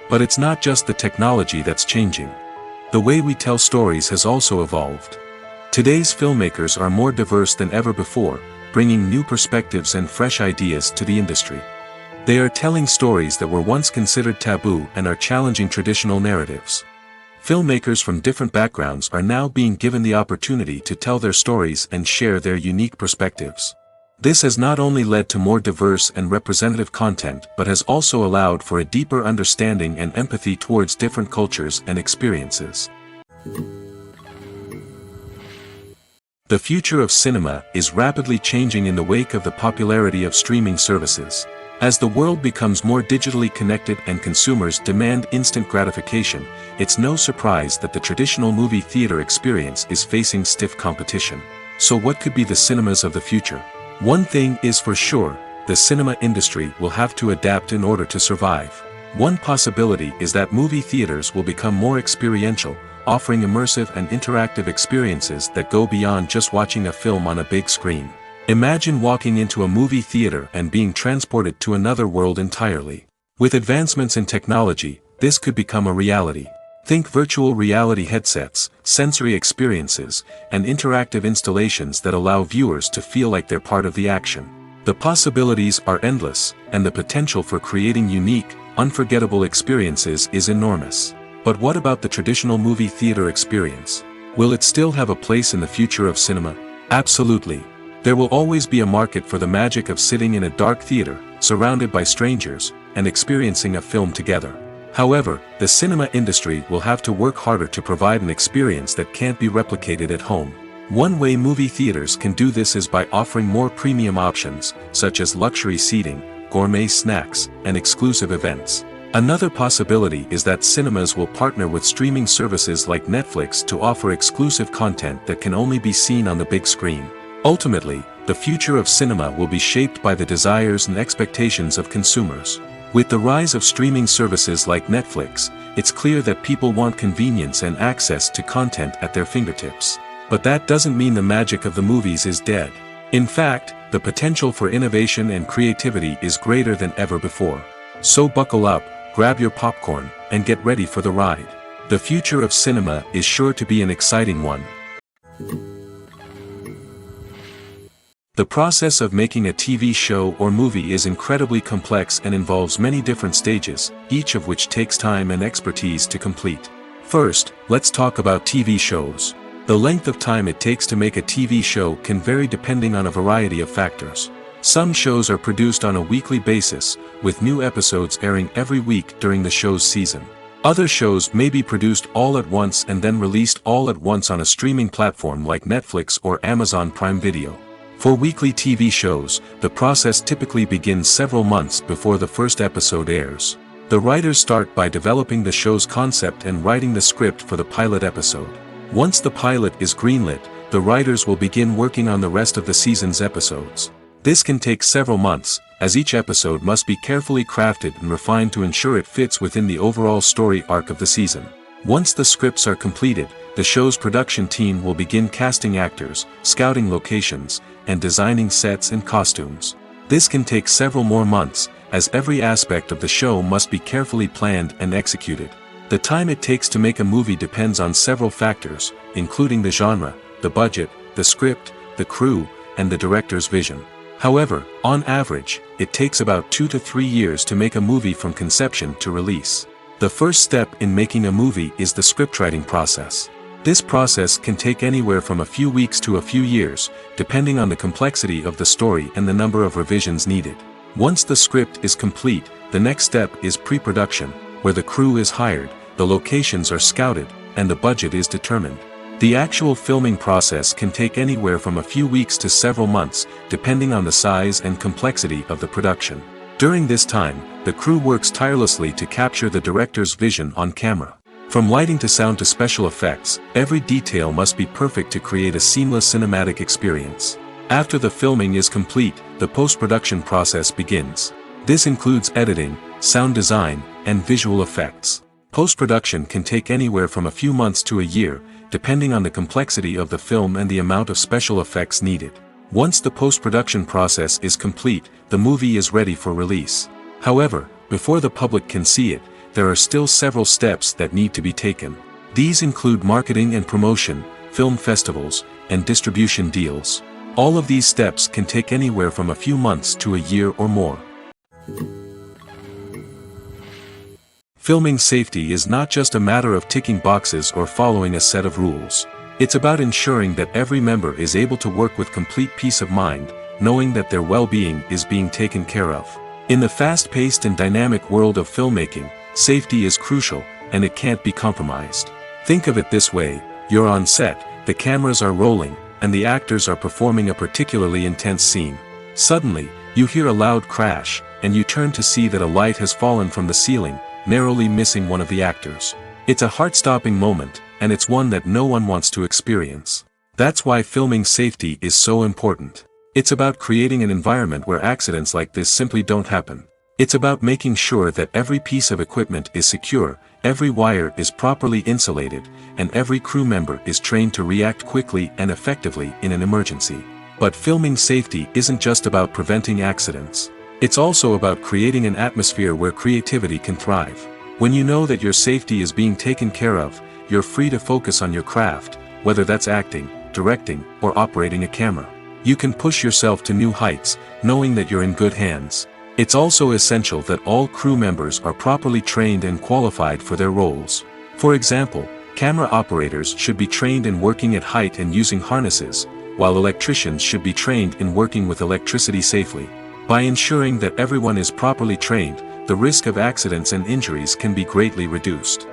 But it's not just the technology that's changing. The way we tell stories has also evolved. Today's filmmakers are more diverse than ever before, bringing new perspectives and fresh ideas to the industry. They are telling stories that were once considered taboo and are challenging traditional narratives. Filmmakers from different backgrounds are now being given the opportunity to tell their stories and share their unique perspectives. This has not only led to more diverse and representative content but has also allowed for a deeper understanding and empathy towards different cultures and experiences. The future of cinema is rapidly changing in the wake of the popularity of streaming services. As the world becomes more digitally connected and consumers demand instant gratification, it's no surprise that the traditional movie theater experience is facing stiff competition. So what could be the cinemas of the future? One thing is for sure, the cinema industry will have to adapt in order to survive. One possibility is that movie theaters will become more experiential, offering immersive and interactive experiences that go beyond just watching a film on a big screen. Imagine walking into a movie theater and being transported to another world entirely. With advancements in technology, this could become a reality. Think virtual reality headsets, sensory experiences, and interactive installations that allow viewers to feel like they're part of the action. The possibilities are endless, and the potential for creating unique, unforgettable experiences is enormous. But what about the traditional movie theater experience? Will it still have a place in the future of cinema? Absolutely. There will always be a market for the magic of sitting in a dark theater, surrounded by strangers, and experiencing a film together. However, the cinema industry will have to work harder to provide an experience that can't be replicated at home. One way movie theaters can do this is by offering more premium options, such as luxury seating, gourmet snacks, and exclusive events. Another possibility is that cinemas will partner with streaming services like Netflix to offer exclusive content that can only be seen on the big screen. Ultimately, the future of cinema will be shaped by the desires and expectations of consumers. With the rise of streaming services like Netflix, it's clear that people want convenience and access to content at their fingertips. But that doesn't mean the magic of the movies is dead. In fact, the potential for innovation and creativity is greater than ever before. So buckle up, grab your popcorn, and get ready for the ride. The future of cinema is sure to be an exciting one. The process of making a TV show or movie is incredibly complex and involves many different stages, each of which takes time and expertise to complete. First, let's talk about TV shows. The length of time it takes to make a TV show can vary depending on a variety of factors. Some shows are produced on a weekly basis, with new episodes airing every week during the show's season. Other shows may be produced all at once and then released all at once on a streaming platform like Netflix or Amazon Prime Video. For weekly TV shows, the process typically begins several months before the first episode airs. The writers start by developing the show's concept and writing the script for the pilot episode. Once the pilot is greenlit, the writers will begin working on the rest of the season's episodes. This can take several months, as each episode must be carefully crafted and refined to ensure it fits within the overall story arc of the season. Once the scripts are completed, the show's production team will begin casting actors, scouting locations, and designing sets and costumes. This can take several more months, as every aspect of the show must be carefully planned and executed. The time it takes to make a movie depends on several factors, including the genre, the budget, the script, the crew, and the director's vision. However, on average, it takes about 2 to 3 years to make a movie from conception to release. The first step in making a movie is the scriptwriting process. This process can take anywhere from a few weeks to a few years, depending on the complexity of the story and the number of revisions needed. Once the script is complete, the next step is pre-production, where the crew is hired, the locations are scouted, and the budget is determined. The actual filming process can take anywhere from a few weeks to several months, depending on the size and complexity of the production. During this time, the crew works tirelessly to capture the director's vision on camera. From lighting to sound to special effects, every detail must be perfect to create a seamless cinematic experience. After the filming is complete, the post-production process begins. This includes editing, sound design, and visual effects. Post-production can take anywhere from a few months to a year, depending on the complexity of the film and the amount of special effects needed. Once the post-production process is complete, the movie is ready for release. However, before the public can see it, there are still several steps that need to be taken. These include marketing and promotion, film festivals, and distribution deals. All of these steps can take anywhere from a few months to a year or more. Filming safety is not just a matter of ticking boxes or following a set of rules. It's about ensuring that every member is able to work with complete peace of mind, knowing that their well-being is being taken care of. In the fast-paced and dynamic world of filmmaking, safety is crucial, and it can't be compromised. Think of it this way: you're on set, the cameras are rolling, and the actors are performing a particularly intense scene. Suddenly, you hear a loud crash, and you turn to see that a light has fallen from the ceiling, narrowly missing one of the actors. It's a heart-stopping moment, and it's one that no one wants to experience. That's why filming safety is so important. It's about creating an environment where accidents like this simply don't happen. It's about making sure that every piece of equipment is secure, every wire is properly insulated, and every crew member is trained to react quickly and effectively in an emergency. But filming safety isn't just about preventing accidents. It's also about creating an atmosphere where creativity can thrive. When you know that your safety is being taken care of, you're free to focus on your craft, whether that's acting, directing, or operating a camera. You can push yourself to new heights, knowing that you're in good hands. It's also essential that all crew members are properly trained and qualified for their roles. For example, camera operators should be trained in working at height and using harnesses, while electricians should be trained in working with electricity safely. By ensuring that everyone is properly trained, the risk of accidents and injuries can be greatly reduced.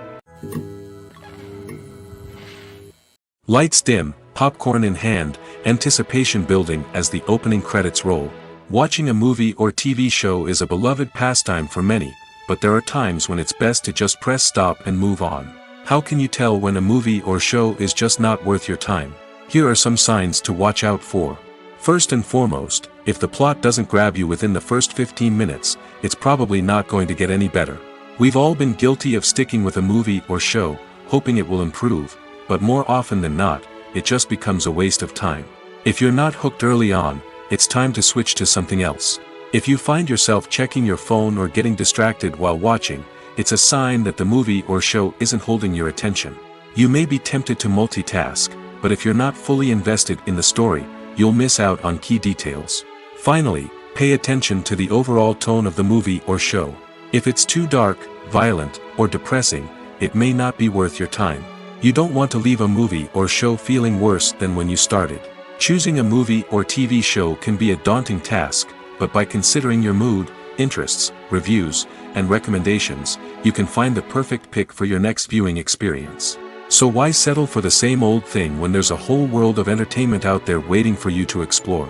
Lights dim, popcorn in hand, anticipation building as the opening credits roll. Watching a movie or TV show is a beloved pastime for many, but there are times when it's best to just press stop and move on. How can you tell when a movie or show is just not worth your time? Here are some signs to watch out for. First and foremost, if the plot doesn't grab you within the first 15 minutes, it's probably not going to get any better. We've all been guilty of sticking with a movie or show, hoping it will improve, but more often than not, it just becomes a waste of time. If you're not hooked early on, it's time to switch to something else. If you find yourself checking your phone or getting distracted while watching, it's a sign that the movie or show isn't holding your attention. You may be tempted to multitask, but if you're not fully invested in the story, you'll miss out on key details. Finally, pay attention to the overall tone of the movie or show. If it's too dark, violent, or depressing, it may not be worth your time. You don't want to leave a movie or show feeling worse than when you started. Choosing a movie or TV show can be a daunting task, but by considering your mood, interests, reviews, and recommendations, you can find the perfect pick for your next viewing experience. So why settle for the same old thing when there's a whole world of entertainment out there waiting for you to explore?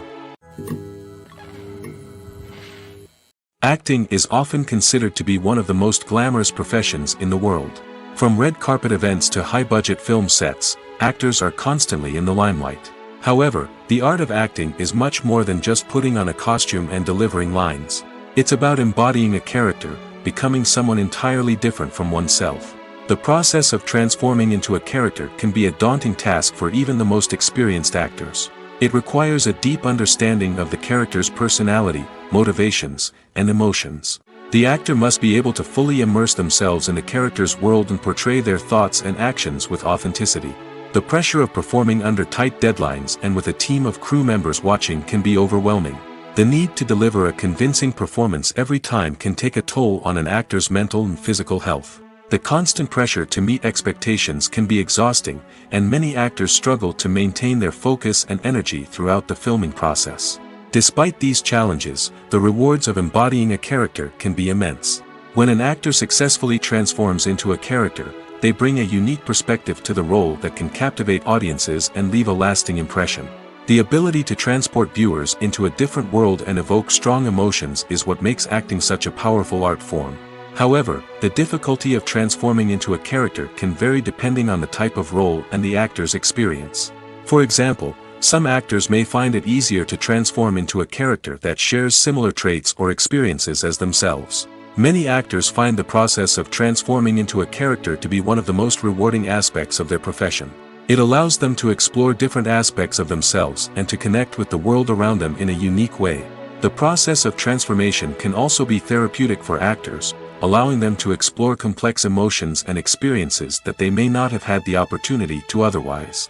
Acting is often considered to be one of the most glamorous professions in the world. From red carpet events to high-budget film sets, actors are constantly in the limelight. However, the art of acting is much more than just putting on a costume and delivering lines. It's about embodying a character, becoming someone entirely different from oneself. The process of transforming into a character can be a daunting task for even the most experienced actors. It requires a deep understanding of the character's personality, motivations, and emotions. The actor must be able to fully immerse themselves in the character's world and portray their thoughts and actions with authenticity. The pressure of performing under tight deadlines and with a team of crew members watching can be overwhelming. The need to deliver a convincing performance every time can take a toll on an actor's mental and physical health. The constant pressure to meet expectations can be exhausting, and many actors struggle to maintain their focus and energy throughout the filming process. Despite these challenges, the rewards of embodying a character can be immense. When an actor successfully transforms into a character, they bring a unique perspective to the role that can captivate audiences and leave a lasting impression. The ability to transport viewers into a different world and evoke strong emotions is what makes acting such a powerful art form. However, the difficulty of transforming into a character can vary depending on the type of role and the actor's experience. For example, some actors may find it easier to transform into a character that shares similar traits or experiences as themselves. Many actors find the process of transforming into a character to be one of the most rewarding aspects of their profession. It allows them to explore different aspects of themselves and to connect with the world around them in a unique way. The process of transformation can also be therapeutic for actors, allowing them to explore complex emotions and experiences that they may not have had the opportunity to otherwise.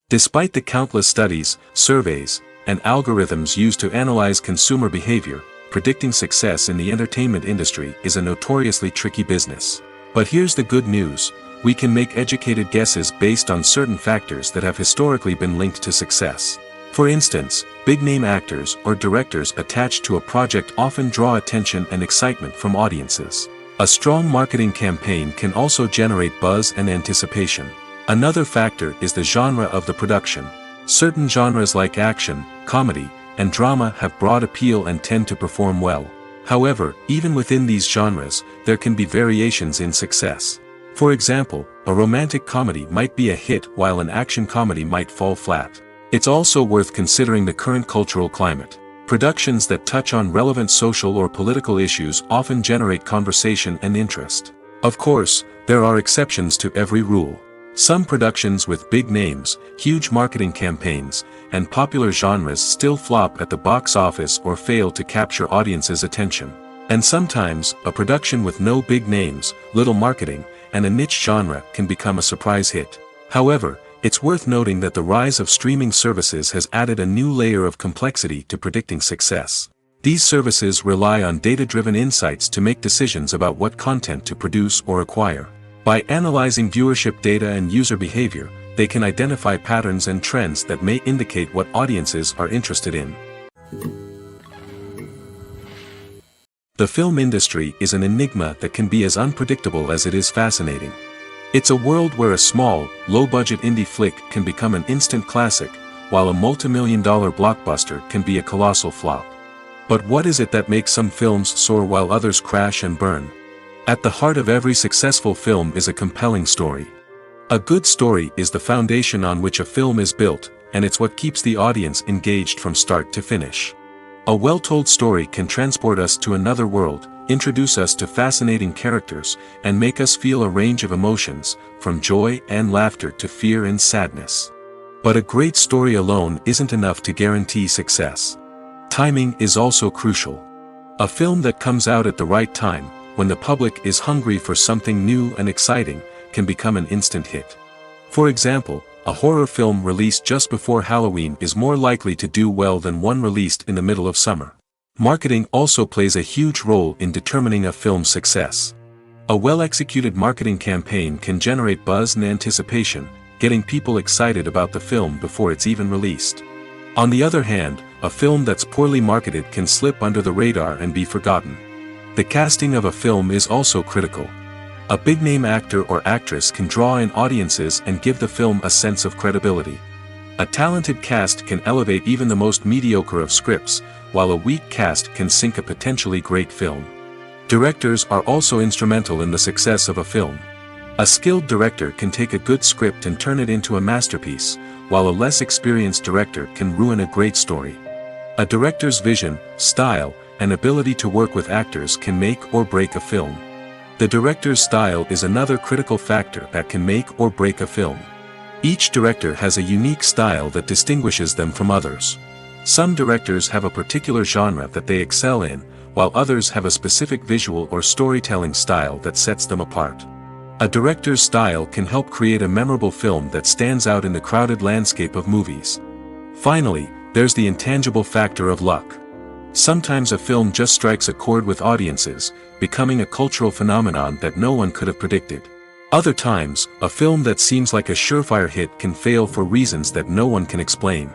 Despite the countless studies, surveys, and algorithms used to analyze consumer behavior, predicting success in the entertainment industry is a notoriously tricky business. But here's the good news: we can make educated guesses based on certain factors that have historically been linked to success. For instance, big-name actors or directors attached to a project often draw attention and excitement from audiences. A strong marketing campaign can also generate buzz and anticipation. Another factor is the genre of the production. Certain genres like action, comedy, and drama have broad appeal and tend to perform well. However, even within these genres, there can be variations in success. For example, a romantic comedy might be a hit while an action comedy might fall flat. It's also worth considering the current cultural climate. Productions that touch on relevant social or political issues often generate conversation and interest. Of course, there are exceptions to every rule. Some productions with big names, huge marketing campaigns, and popular genres still flop at the box office or fail to capture audiences' attention. And sometimes, a production with no big names, little marketing, and a niche genre can become a surprise hit. However, it's worth noting that the rise of streaming services has added a new layer of complexity to predicting success. These services rely on data-driven insights to make decisions about what content to produce or acquire. By analyzing viewership data and user behavior, they can identify patterns and trends that may indicate what audiences are interested in. The film industry is an enigma that can be as unpredictable as it is fascinating. It's a world where a small, low-budget indie flick can become an instant classic, while a multi-million-dollar blockbuster can be a colossal flop. But what is it that makes some films soar while others crash and burn? At the heart of every successful film is a compelling story. A good story is the foundation on which a film is built, and it's what keeps the audience engaged from start to finish. A well-told story can transport us to another world, introduce us to fascinating characters, and make us feel a range of emotions, from joy and laughter to fear and sadness. But a great story alone isn't enough to guarantee success. Timing is also crucial. A film that comes out at the right time, when the public is hungry for something new and exciting, can become an instant hit. For example, a horror film released just before Halloween is more likely to do well than one released in the middle of summer. Marketing also plays a huge role in determining a film's success. A well-executed marketing campaign can generate buzz and anticipation, getting people excited about the film before it's even released. On the other hand, a film that's poorly marketed can slip under the radar and be forgotten. The casting of a film is also critical. A big-name actor or actress can draw in audiences and give the film a sense of credibility. A talented cast can elevate even the most mediocre of scripts, while a weak cast can sink a potentially great film. Directors are also instrumental in the success of a film. A skilled director can take a good script and turn it into a masterpiece, while a less experienced director can ruin a great story. A director's vision, style, and ability to work with actors can make or break a film. The director's style is another critical factor that can make or break a film. Each director has a unique style that distinguishes them from others. Some directors have a particular genre that they excel in, while others have a specific visual or storytelling style that sets them apart. A director's style can help create a memorable film that stands out in the crowded landscape of movies. Finally, there's the intangible factor of luck. Sometimes a film just strikes a chord with audiences, becoming a cultural phenomenon that no one could have predicted. Other times, a film that seems like a surefire hit can fail for reasons that no one can explain.